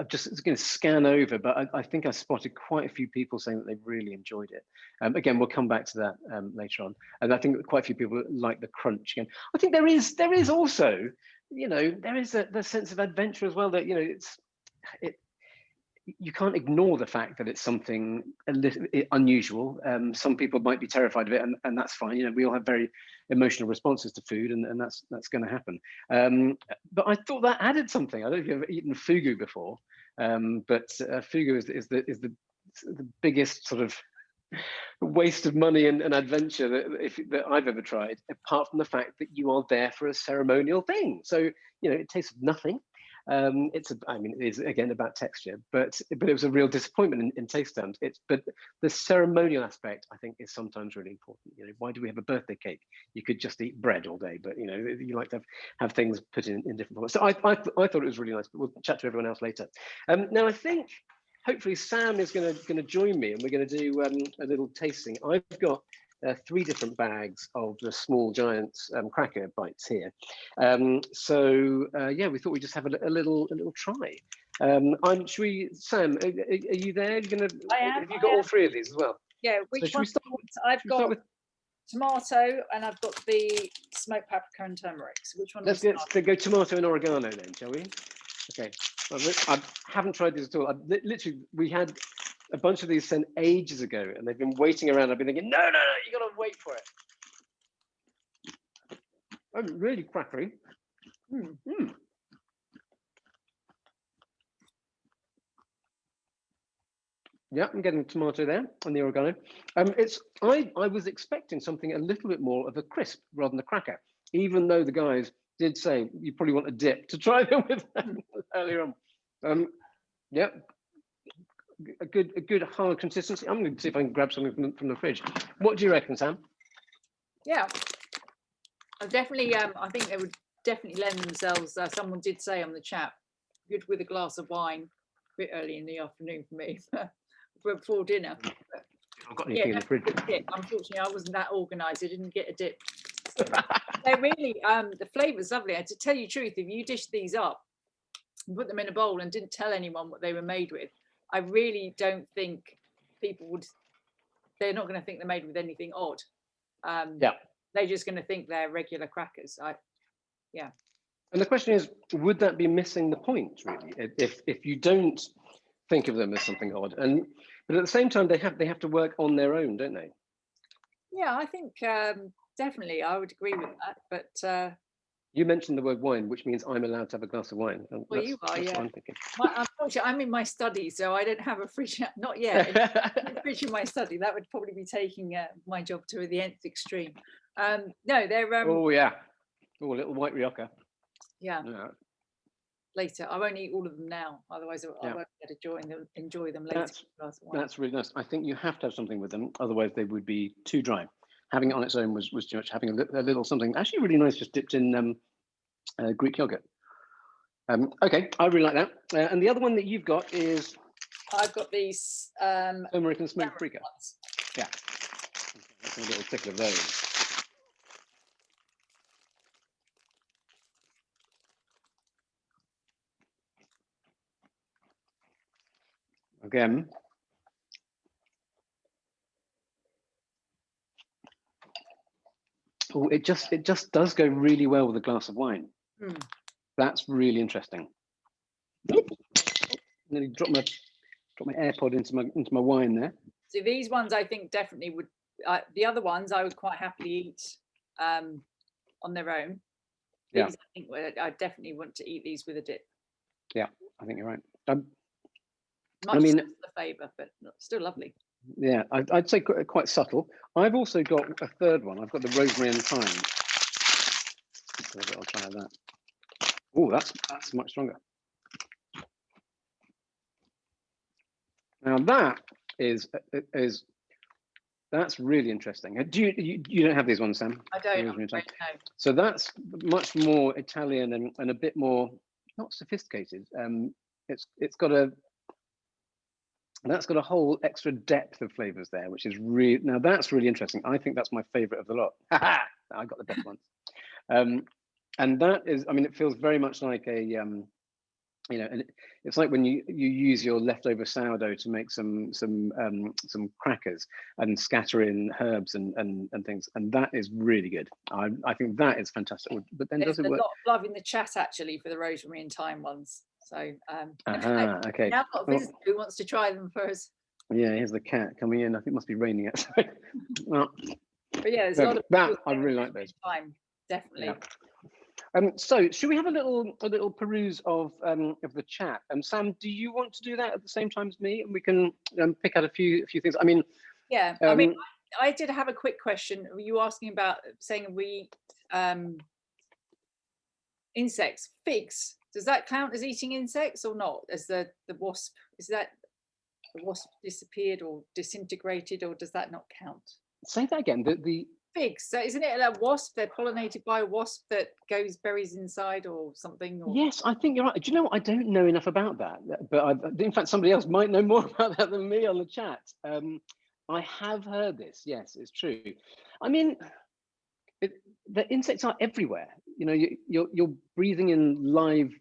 just going to scan over, but I think I spotted quite a few people saying that they really enjoyed it. Again, we'll come back to that later on. And I think quite a few people like the crunch again. I think there is also, there is the sense of adventure as well, that, you can't ignore the fact that it's something a little unusual. Some people might be terrified of it, and that's fine. We all have very emotional responses to food, and that's going to happen. But I thought that added something. I don't know if you've ever eaten fugu before, but fugu is the biggest sort of waste of money and adventure that I've ever tried, apart from the fact that you are there for a ceremonial thing. So it tastes of nothing. It is again about texture, but it was a real disappointment in taste terms. But the ceremonial aspect, I think, is sometimes really important. Why do we have a birthday cake? You could just eat bread all day, but you like to have things put in different forms. So I thought it was really nice, but we'll chat to everyone else later. Now I think hopefully Sam is going to join me, and we're going to do a little tasting. I've got 3 different bags of the Small Giants cracker bites here. Yeah, we thought we'd just have a little try. Sam, are you there? I am. Have you got all 3 of these as well? Yeah, which one? I've got tomato, and I've got the smoked paprika and turmeric. So which one? Let's go tomato and oregano then, shall we? Okay. I haven't tried these at all. Literally, we had a bunch of these sent ages ago, and they've been waiting around. I've been thinking, no, you got to wait for it. I'm really crackery. Yeah, I'm getting the tomato there and the oregano. I was expecting something a little bit more of a crisp rather than a cracker, even though the guys did say you probably want a dip to try them with earlier on. Yeah. A good hard consistency. I'm going to see if I can grab something from the fridge. What do you reckon, Sam? Yeah, I definitely. I think they would definitely lend themselves. Someone did say on the chat, good with a glass of wine. A bit early in the afternoon for me, before dinner. I've got anything in the fridge. Unfortunately, I wasn't that organised. I didn't get a dip. They really, the flavour's lovely. And to tell you the truth, if you dish these up, and put them in a bowl, and didn't tell anyone what they were made with, I really don't think people would. They're not going to think they're made with anything odd. Yeah. They're just going to think they're regular crackers. Yeah. And the question is, would that be missing the point, really, if you don't think of them as something odd? But at the same time, they have to work on their own, don't they? Yeah, I think definitely I would agree with that. But you mentioned the word wine, which means I'm allowed to have a glass of wine. Well, you are, yeah. What I'm thinking. Unfortunately, I'm in my study, so I don't have a fridge. Not yet. A fridge in my study. That would probably be taking my job to the nth extreme. No, they're. Oh yeah. Oh, a little white Rioja. Yeah. Later, I won't eat all of them now. Otherwise, I won't be able to enjoy them later. That's really nice. I think you have to have something with them, otherwise they would be too dry. Having it on its own was too much. Having a little something actually really nice, just dipped in Greek yogurt. Okay, I really like that. And the other one that you've got is. I've got these. Turmeric and smoked paprika. Yeah. That's a little tickle of those. Again. Oh, it just does go really well with a glass of wine. That's really interesting. Nearly dropped my AirPod into my wine there. So these ones I think definitely would. The other ones I would quite happily eat on their own. These, I think I definitely want to eat these with a dip. Yeah, I think you're right. Much the flavour, but still lovely. Yeah, I'd say quite subtle. I've also got a third one. I've got the rosemary and thyme. So I'll try that. Oh, that's much stronger. Now that is That's really interesting. Do you don't have these ones, Sam? I don't. I'm afraid, no. So that's much more Italian and a bit more not sophisticated. It's got a whole extra depth of flavors there, which is really, now that's really interesting. I think that's my favorite of the lot. I got the best ones. And that is, I mean, it feels very much like a and it's like when you use your leftover sourdough to make some crackers and scatter in herbs and things, and that is really good. I think that is fantastic. But then does it work? There's a lot of love in the chat actually for the rosemary and thyme ones. So okay. Now I've got a visitor who wants to try them first. Yeah, here's the cat coming in. I think it must be raining outside. Well, but yeah, there's a lot of that I really like those. Thyme, definitely. Yeah. So should we have a little peruse of the chat? Sam, do you want to do that at the same time as me, and we can pick out a few things? I mean, yeah. I mean, I did have a quick question. Were you asking about saying we insects, figs? Does that count as eating insects or not? As the wasp, is that the wasp disappeared or disintegrated, or does that not count? Say that again. The figs. So isn't it a wasp? They're pollinated by a wasp that goes berries inside or something? Or... Yes, I think you're right. Do you know what? I don't know enough about that, but in fact, somebody else might know more about that than me on the chat. I have heard this. Yes, it's true. I mean, the insects are everywhere. You know, you're breathing in live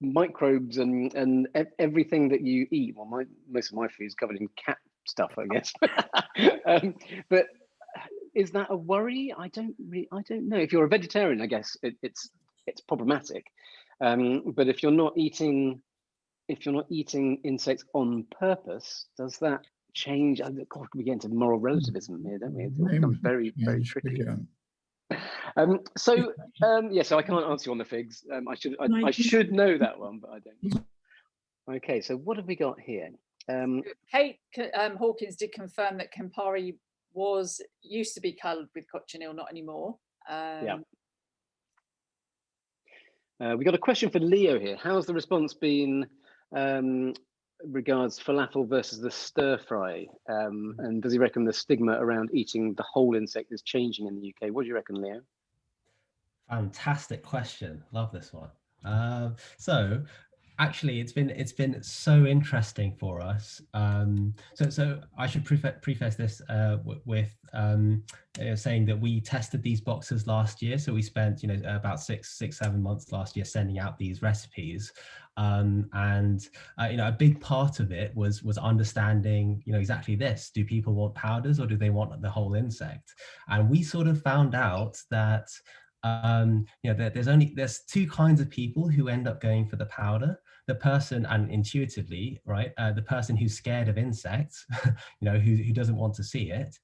microbes and everything that you eat. Well, most of my food is covered in cat stuff, I guess. But is that a worry? I don't know. If you're a vegetarian, I guess it's problematic. But if you're not eating insects on purpose, does that change? God, we get into moral relativism here, don't we? It becomes very, very tricky. So I can't answer you on the figs. I should know that one, but I don't. Okay, so what have we got here? Kate Hawkins did confirm that Campari used to be coloured with cochineal, not anymore. Yeah. We got a question for Leo here. How's the response been regards falafel versus the stir fry? And does he reckon the stigma around eating the whole insect is changing in the UK? What do you reckon, Leo? Fantastic question. Love this one. So actually, it's been so interesting for us. So I should preface this with saying that we tested these boxes last year. So we spent about 6-7 months last year sending out these recipes, and a big part of it was understanding exactly this: do people want powders or do they want the whole insect? And we sort of found out that there's two kinds of people who end up going for the powder. The person, and intuitively, right, the person who's scared of insects, who doesn't want to see it,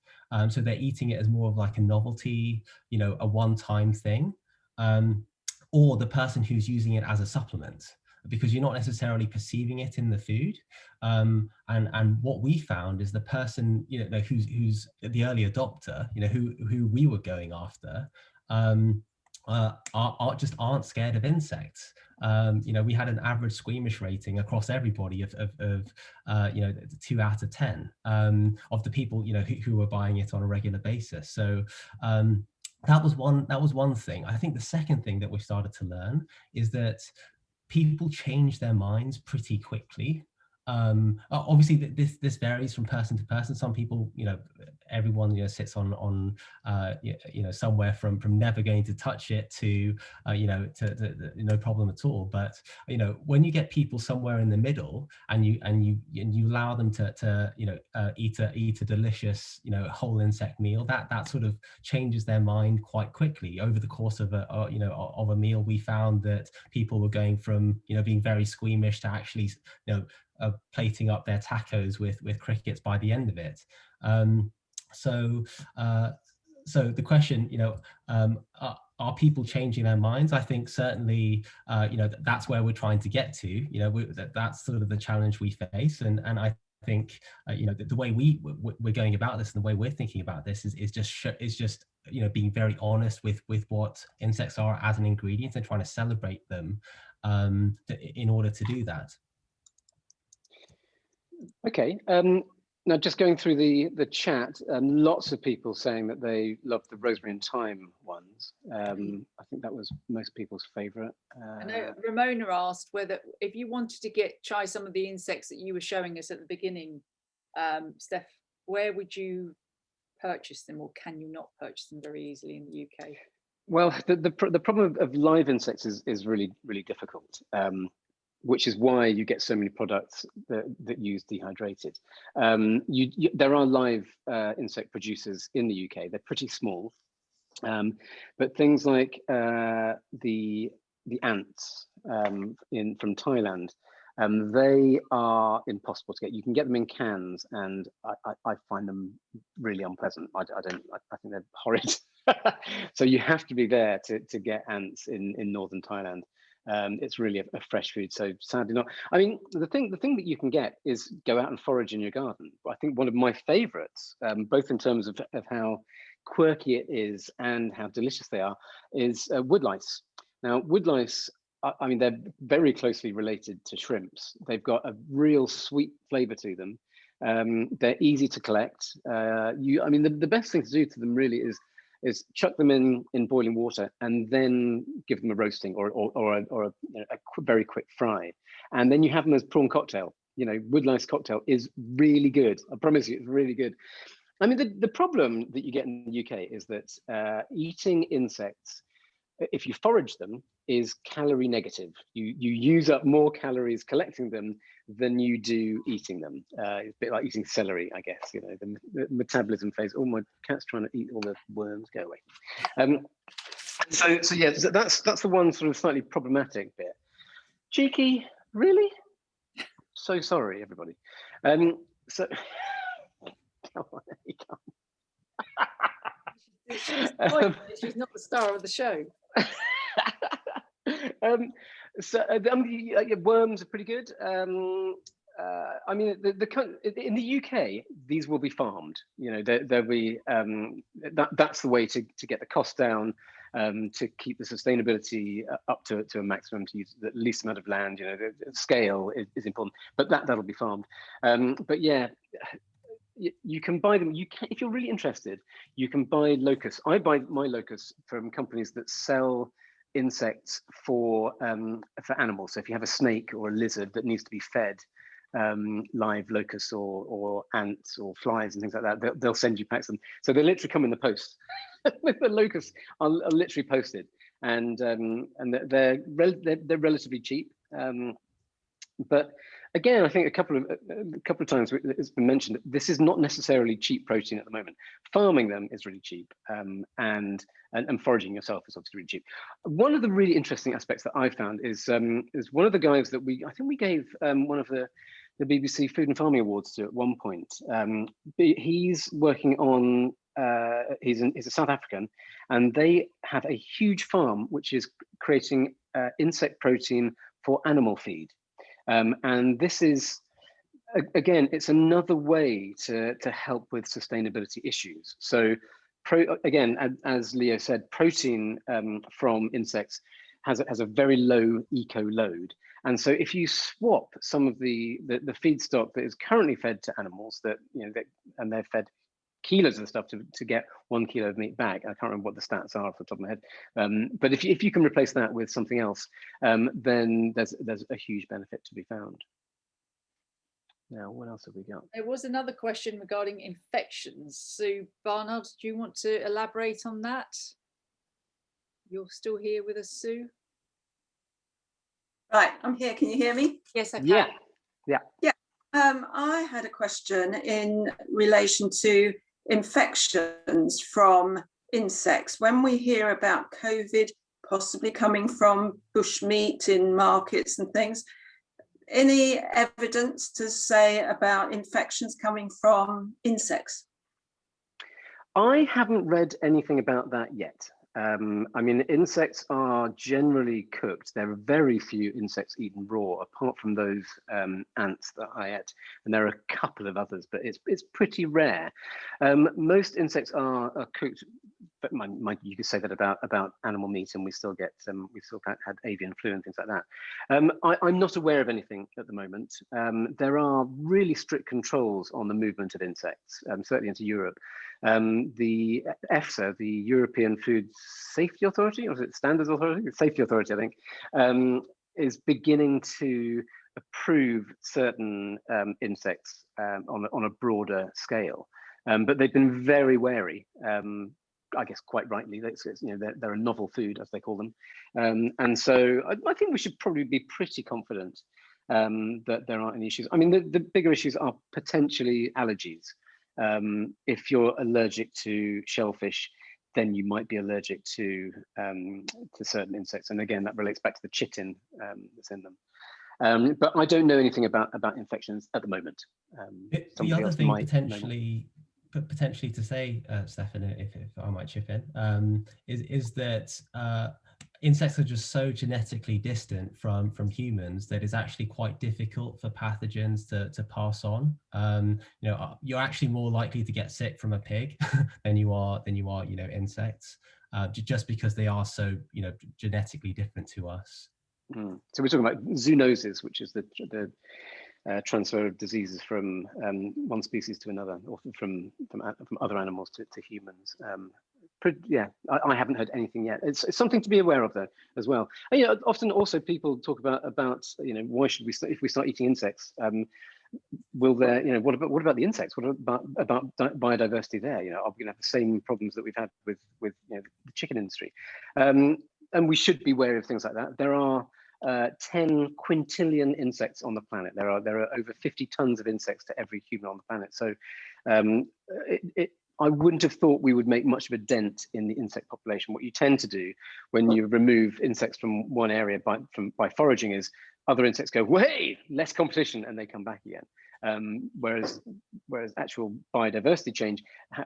so they're eating it as more of like a novelty, a one-time thing, or the person who's using it as a supplement, because you're not necessarily perceiving it in the food. And what we found is the person, who's the early adopter, who we were going after, aren't scared of insects. We had an average squeamish rating across everybody of 2 out of 10 of the people who were buying it on a regular basis. So that was one thing. I think the second thing that we started to learn is that people change their minds pretty quickly. Obviously this varies from person to person. Some people, everyone sits on somewhere from never going to touch it to to no problem at all. But when you get people somewhere in the middle and you allow them to eat a delicious whole insect meal, that sort of changes their mind quite quickly. Over the course of a meal, we found that people were going from being very squeamish to actually plating up their tacos with crickets by the end of it. So the question, are people changing their minds? I think certainly, that's where we're trying to get to. That's sort of the challenge we face, and I think the way we're going about this and the way we're thinking about this is just being very honest with what insects are as an ingredient and trying to celebrate them in order to do that. Okay. Now, just going through the chat, lots of people saying that they love the rosemary and thyme ones. I think that was most people's favourite. I know Ramona asked whether, if you wanted to try some of the insects that you were showing us at the beginning, Steph, where would you purchase them, or can you not purchase them very easily in the UK? Well, the problem of live insects is really difficult. Which is why you get so many products that use dehydrated. There are live insect producers in the UK. They're pretty small, but things like the ants from Thailand, they are impossible to get. You can get them in cans, and I find them really unpleasant. I think they're horrid. So you have to be there to get ants in northern Thailand. It's really a fresh food, so sadly not. I mean, the thing that you can get is go out and forage in your garden. I think one of my favorites, both in terms of how quirky it is and how delicious they are, is woodlice. Now, woodlice, I mean, they're very closely related to shrimps. They've got a real sweet flavor to them. They're easy to collect. I mean, the best thing to do to them really is chuck them in boiling water and then give them a roasting or a very quick fry, and then you have them as prawn cocktail. You know, woodlice cocktail is really good. I promise you, it's really good. I mean, the problem that you get in the UK is that eating insects, if you forage them, is calorie negative. You use up more calories collecting them than you do eating them. It's a bit like eating celery, I guess. You know, the metabolism phase. Oh, my cat's trying to eat all the worms. Go away. So yeah, that's the one sort of slightly problematic bit. Cheeky, really? So sorry, everybody. So come on, you come. She's not the star of the show. Worms are pretty good. I mean, in the UK, these will be farmed. You know, they'll be that's the way to get the cost down, to keep the sustainability up to a maximum, to use the least amount of land. You know, the scale is important, but that'll be farmed. But yeah. You can buy them. You can, if you're really interested, you can buy locusts. I buy my locusts from companies that sell insects for animals. So if you have a snake or a lizard that needs to be fed live locusts or ants or flies and things like that, they'll send you packs of them. So they literally come in the post. The locusts are literally posted, and they're relatively cheap. But again, I think a couple of times it's been mentioned that this is not necessarily cheap protein at the moment. Farming them is really cheap, and foraging yourself is obviously really cheap. One of the really interesting aspects that I found is one of the guys that I think we gave one of the BBC Food and Farming Awards to at one point. He's working on he's a South African, and they have a huge farm which is creating insect protein for animal feed. And this is, again, it's another way to help with sustainability issues. So, again, as Leo said, protein from insects has a very low eco load. And so if you swap some of the feedstock that is currently fed to animals, and they're fed kilos of stuff to get 1 kilo of meat back. I can't remember what the stats are off the top of my head. But if you can replace that with something else, then there's a huge benefit to be found. Now, what else have we got? There was another question regarding infections. Sue Barnard, do you want to elaborate on that? You're still here with us, Sue? Right, I'm here. Can you hear me? Yes, I can. Yeah. I had a question in relation to infections from insects. When we hear about COVID possibly coming from bushmeat in markets and things, any evidence to say about infections coming from insects? I haven't read anything about that yet. I mean, insects are generally cooked. There are very few insects eaten raw, apart from those ants that I ate, and there are a couple of others, but it's pretty rare. Most insects are cooked but you could say that about animal meat, and we still had avian flu and things like that. I'm not aware of anything at the moment. There are really strict controls on the movement of insects, certainly into Europe. The EFSA, the European Food Safety Authority, or is it Standards Authority? Safety Authority, I think, is beginning to approve certain insects on a broader scale. But they've been very wary, I guess quite rightly. They're a novel food, as they call them. And so I think we should probably be pretty confident that there aren't any issues. I mean, the bigger issues are potentially allergies. If you're allergic to shellfish, then you might be allergic to certain insects. And again, that relates back to the chitin that's in them. But I don't know anything about infections at the moment. The other thing potentially to say, Stefan, if I might chip in, is that insects are just so genetically distant from humans that it's actually quite difficult for pathogens to pass on. You're actually more likely to get sick from a pig than you are insects, just because they are so genetically different to us. So we're talking about zoonoses, which is the transfer of diseases from one species to another, or from other animals to humans. I haven't heard anything yet. It's something to be aware of, though, as well. And, often also people talk about why should we if we start eating insects? Will there, what about the insects? What about biodiversity there? Are we going to have the same problems that we've had with the chicken industry? And we should be wary of things like that. There are 10 quintillion insects on the planet. There are over 50 tons of insects to every human on the planet. So I wouldn't have thought we would make much of a dent in the insect population. What you tend to do when you remove insects from one area by foraging is other insects go, well, hey, less competition, and they come back again. Whereas actual biodiversity change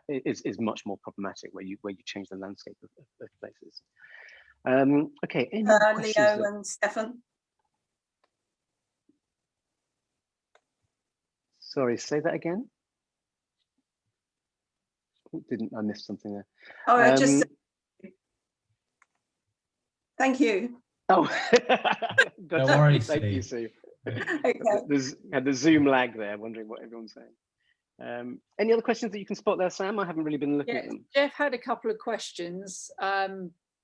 is much more problematic, where you change the landscape of places. Okay, any Leo and Stefan. Sorry, say that again. I missed something there? Oh, thank you. Oh, no worries. Thank you, Sue. Okay. Had the Zoom lag there, wondering what everyone's saying. Any other questions that you can spot there, Sam? I haven't really been looking at them. Jeff had a couple of questions.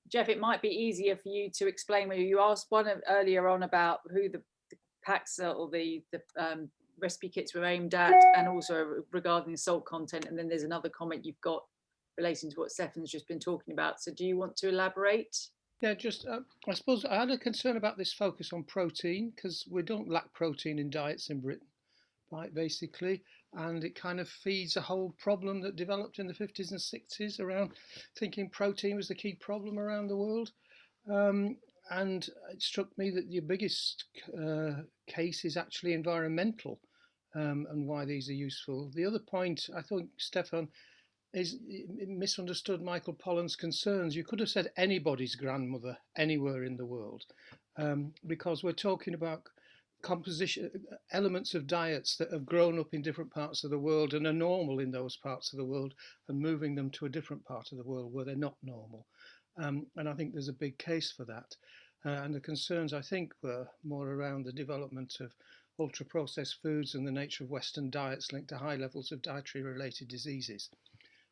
Jeff, it might be easier for you to explain when you asked one earlier on about who the packs or the recipe kits were aimed at, and also regarding salt content. And then there's another comment you've got relating to what Stefan's just been talking about. So do you want to elaborate? Yeah, just I suppose I had a concern about this focus on protein, because we don't lack protein in diets in Britain, right, basically. And it kind of feeds a whole problem that developed in the 50s and 60s around thinking protein was the key problem around the world. And it struck me that the biggest case is actually environmental, and why these are useful. The other point, I thought, Stefan, is misunderstood Michael Pollan's concerns. You could have said anybody's grandmother anywhere in the world, because we're talking about composition elements of diets that have grown up in different parts of the world and are normal in those parts of the world, and moving them to a different part of the world where they're not normal. And I think there's a big case for that. And the concerns, I think, were more around the development of ultra-processed foods and the nature of Western diets linked to high levels of dietary-related diseases.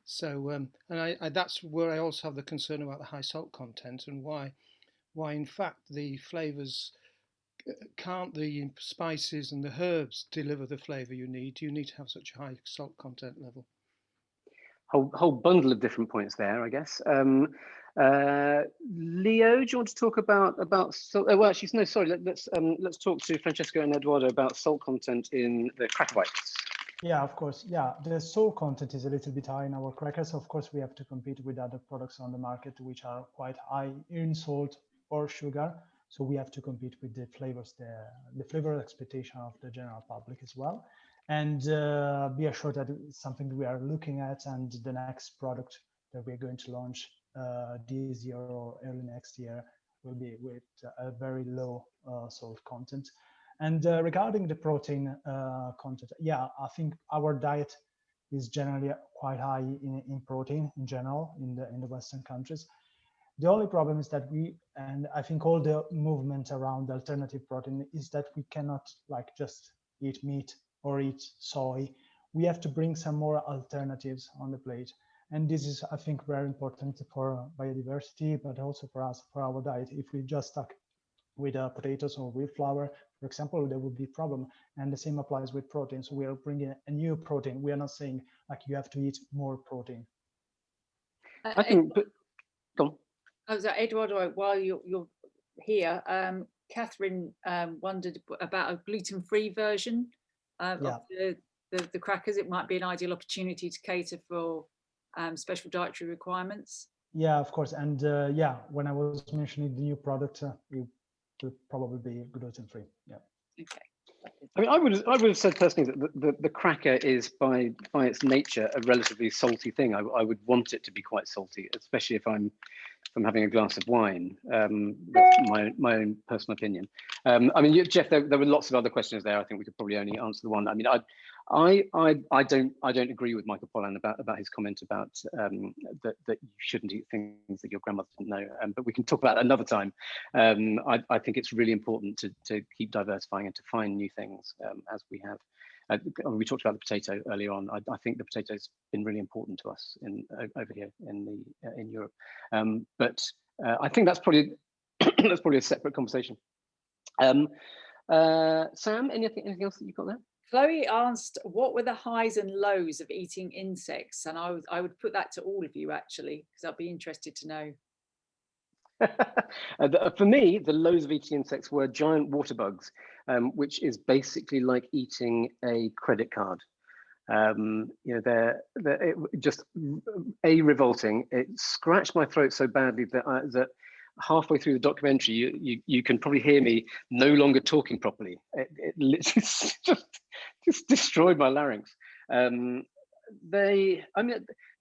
So, that's where I also have the concern about the high salt content, and why in fact the flavours can't the spices and the herbs deliver the flavour you need? You need to have such a high salt content level. Whole bundle of different points there, I guess. Leo, do you want to talk about salt? Oh, well, actually, no, sorry. Let's talk to Francesco and Eduardo about salt content in the cracker bites. Yeah, of course. Yeah, the salt content is a little bit high in our crackers. Of course, we have to compete with other products on the market which are quite high in salt or sugar. So we have to compete with the flavors, the flavor expectation of the general public as well. And be assured that it's something we are looking at, and the next product that we're going to launch this year or early next year will be with a very low salt content. And regarding the protein content, yeah, I think our diet is generally quite high in protein in general in the Western countries. The only problem is that and I think all the movement around alternative protein is that we cannot like just eat meat or eat soy. We have to bring some more alternatives on the plate. And this is, I think, very important for biodiversity, but also for us, for our diet. If we just stuck with potatoes or wheat flour, for example, there would be a problem. And the same applies with protein. So we are bringing a new protein. We are not saying like you have to eat more protein. I think, but go on. Oh, so Eduardo, while you're here, Catherine wondered about a gluten-free version of the crackers. It might be an ideal opportunity to cater for special dietary requirements. Yeah, of course. And yeah, when I was mentioning the new product, it will probably be gluten-free. Yeah. Okay. I mean, I would have said personally that the cracker is by its nature a relatively salty thing. I would want it to be quite salty, especially if I'm having a glass of wine. That's my own personal opinion. I mean, Jeff, there were lots of other questions there. I think we could probably only answer the one. I mean, I don't agree with Michael Pollan about his comment about that you shouldn't eat things that your grandmother didn't know. But we can talk about that another time. I think it's really important to keep diversifying and to find new things as we have. We talked about the potato earlier on. I think the potato's been really important to us over here in Europe. But I think that's probably a separate conversation. Sam, anything else that you've got there? Chloe asked, what were the highs and lows of eating insects? And I would put that to all of you, actually, because I'd be interested to know. For me, the lows of eating insects were giant water bugs, which is basically like eating a credit card. You know, they're just revolting. It scratched my throat so badly that halfway through the documentary, you can probably hear me no longer talking properly. It literally just destroyed my larynx. I mean,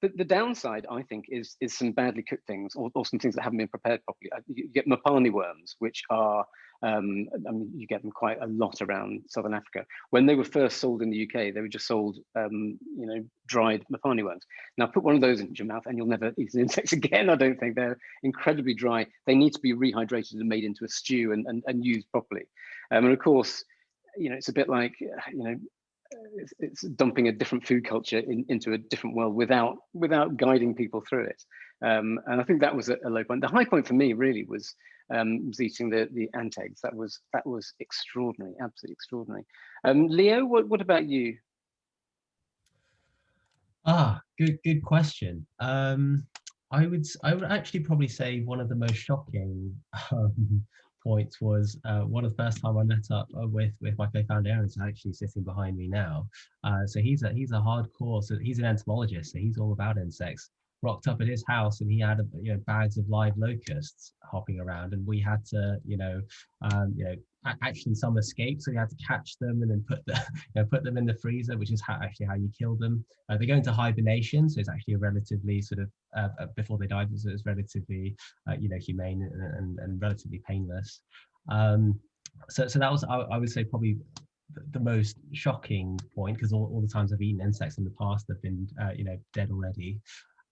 the downside, I think, is some badly cooked things or some things that haven't been prepared properly. You get mapani worms, which are, I mean, you get them quite a lot around Southern Africa. When they were first sold in the UK, they were just sold, you know, dried mapani worms. Now, put one of those into your mouth and you'll never eat an insect again, I don't think. They're incredibly dry. They need to be rehydrated and made into a stew and used properly. And of course, you know, it's a bit like, you know, it's dumping a different food culture into a different world without guiding people through it. And I think that was a low point. The high point for me really was eating the ant eggs. That was extraordinary, absolutely extraordinary. Leo, what about you? Good question. I would actually probably say one of the most shocking points was one of the first time I met up with my co-founder Aaron, who's actually sitting behind me now. So he's a hardcore, so he's an entomologist, so he's all about insects. Rocked up at his house and he had bags of live locusts hopping around, and we had to actually some escaped, so we had to catch them and then put them in the freezer, which is how you kill them. They go into hibernation, so it's actually a relatively sort of before they died, so it's relatively humane and relatively painless. So that was, I would say, probably the most shocking point, because all the times I've eaten insects in the past have been dead already.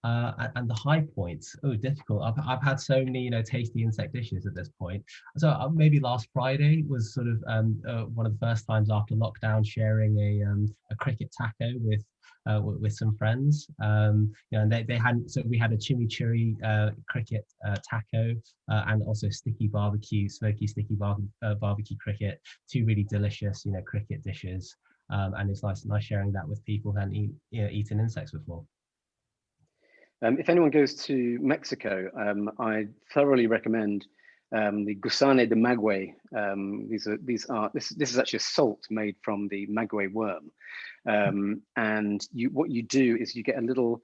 And the high points, difficult. I've had so many tasty insect dishes at this point. So maybe last Friday was sort of one of the first times after lockdown sharing a cricket taco with some friends. And they hadn't, so we had a chimichurri cricket taco and also smoky sticky barbecue cricket. Two really delicious cricket dishes. And it's nice sharing that with people who hadn't eaten insects before. If anyone goes to Mexico, I thoroughly recommend the gusane de maguey. This is actually a salt made from the maguey worm, and what you do is you get a little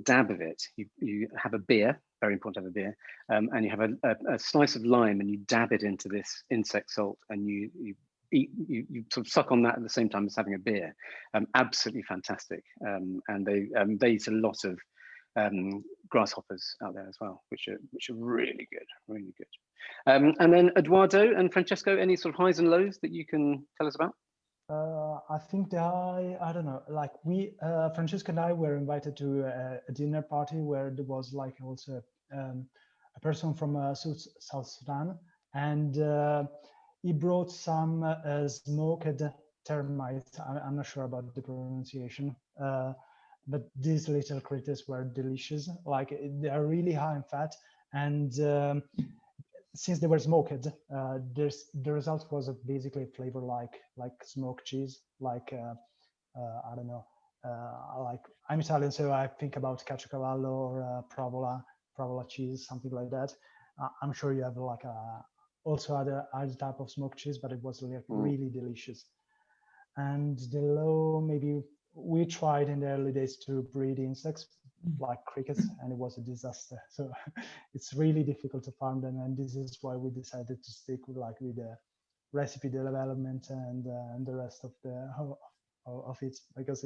dab of it. You have a beer, very important to have a beer, and you have a slice of lime, and you dab it into this insect salt, and you sort of suck on that at the same time as having a beer. Absolutely fantastic, and they eat a lot of grasshoppers out there as well, which are really good, And then Eduardo and Francesco, any sort of highs and lows that you can tell us about? I think I don't know, like Francesca and I were invited to a dinner party where there was like also a person from South Sudan, and he brought some smoked termites. I'm not sure about the pronunciation, but these little critters were delicious. Like they are really high in fat, and since they were smoked, the result was basically a flavor like smoked cheese, like I don't know, like I'm Italian, so I think about caciocavallo or provola cheese, something like that. I'm sure you have like also other type of smoked cheese, but it was like really delicious. And the low, maybe we tried in the early days to breed insects like crickets, and it was a disaster. So it's really difficult to farm them, and this is why we decided to stick with the recipe development and the rest of it, because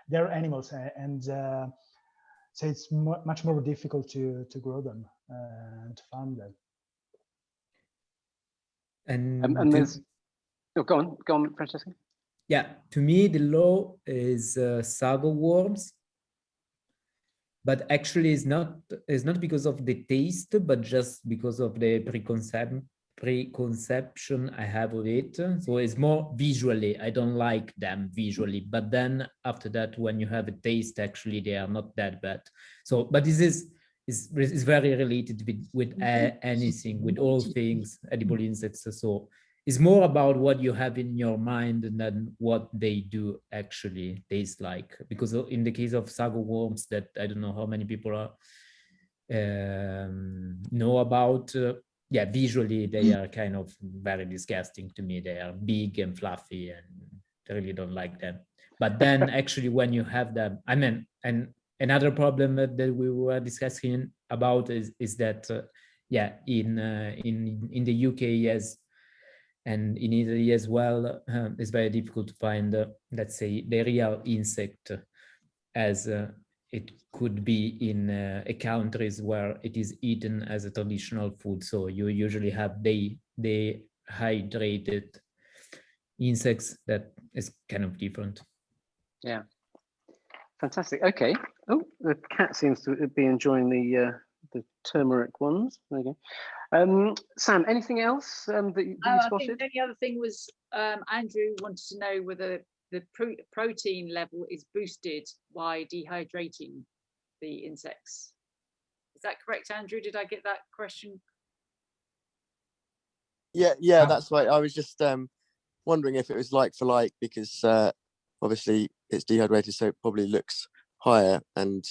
they're animals, and so it's much more difficult to grow them and to farm them. And there's go on, Francesca. Yeah, to me the law is sago worms, but actually it's not because of the taste, but just because of the preconception I have of it. So it's more visually, I don't like them visually, but then after that, when you have a taste, actually they are not that bad. So, but this is very related with anything, with all things, edible insects. So it's more about what you have in your mind than what they do actually taste like. Because in the case of sago worms, that I don't know how many people are know about. Yeah, visually they are kind of very disgusting to me. They are big and fluffy, and I really don't like them. But then actually, when you have them, I mean, and another problem that we were discussing about is that yeah, in the UK, yes, and in Italy as well, it's very difficult to find, let's say, the real insect as it could be in countries where it is eaten as a traditional food. So you usually have the hydrated insects that is kind of different. Yeah, fantastic. Okay. Oh, the cat seems to be enjoying the turmeric ones. There you go. Sam, anything else that you spotted? I think the other thing was Andrew wanted to know whether the protein level is boosted by dehydrating the insects. Is that correct, Andrew? Did I get that question? Yeah, that's right. I was just wondering if it was like for like, because obviously it's dehydrated, so it probably looks higher, and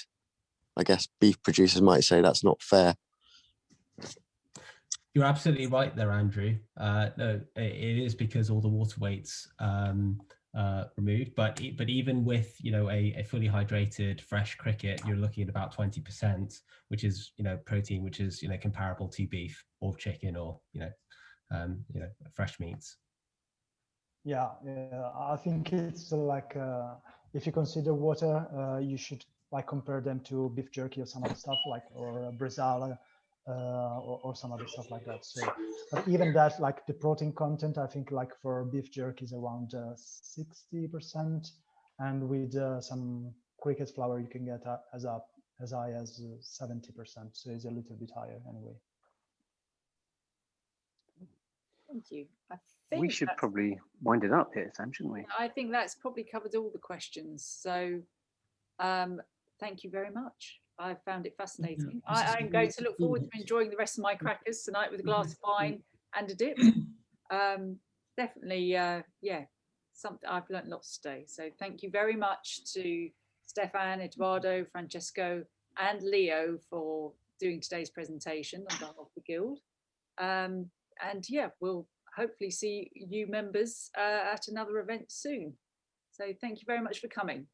I guess beef producers might say that's not fair. You're absolutely right there, Andrew. No, it is because all the water weight's removed, but even with a fully hydrated fresh cricket, you're looking at about 20%, which is protein, which is comparable to beef or chicken or fresh meats. Yeah, I think it's like if you consider water, you should like compare them to beef jerky or some other stuff or bresaola or some other stuff like that. So, but even that, like the protein content, I think like for beef jerky is around 60%, and with some cricket flour you can get as high as 70%. So it's a little bit higher anyway. Thank you. I think we should probably wind it up here, Sam, shouldn't we? I think that's probably covered all the questions. So thank you very much. I found it fascinating. I'm going to look forward to enjoying the rest of my crackers tonight with a glass of wine and a dip. Definitely, yeah, something I've learned lots today. So thank you very much to Stefan, Eduardo, Francesco, and Leo for doing today's presentation on behalf of the Guild. And yeah, we'll hopefully see you members at another event soon. So thank you very much for coming.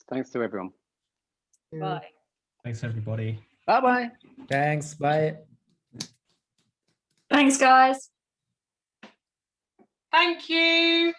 Thanks to everyone. Bye. Thanks, everybody. Bye-bye. Thanks. Bye. Thanks, guys. Thank you.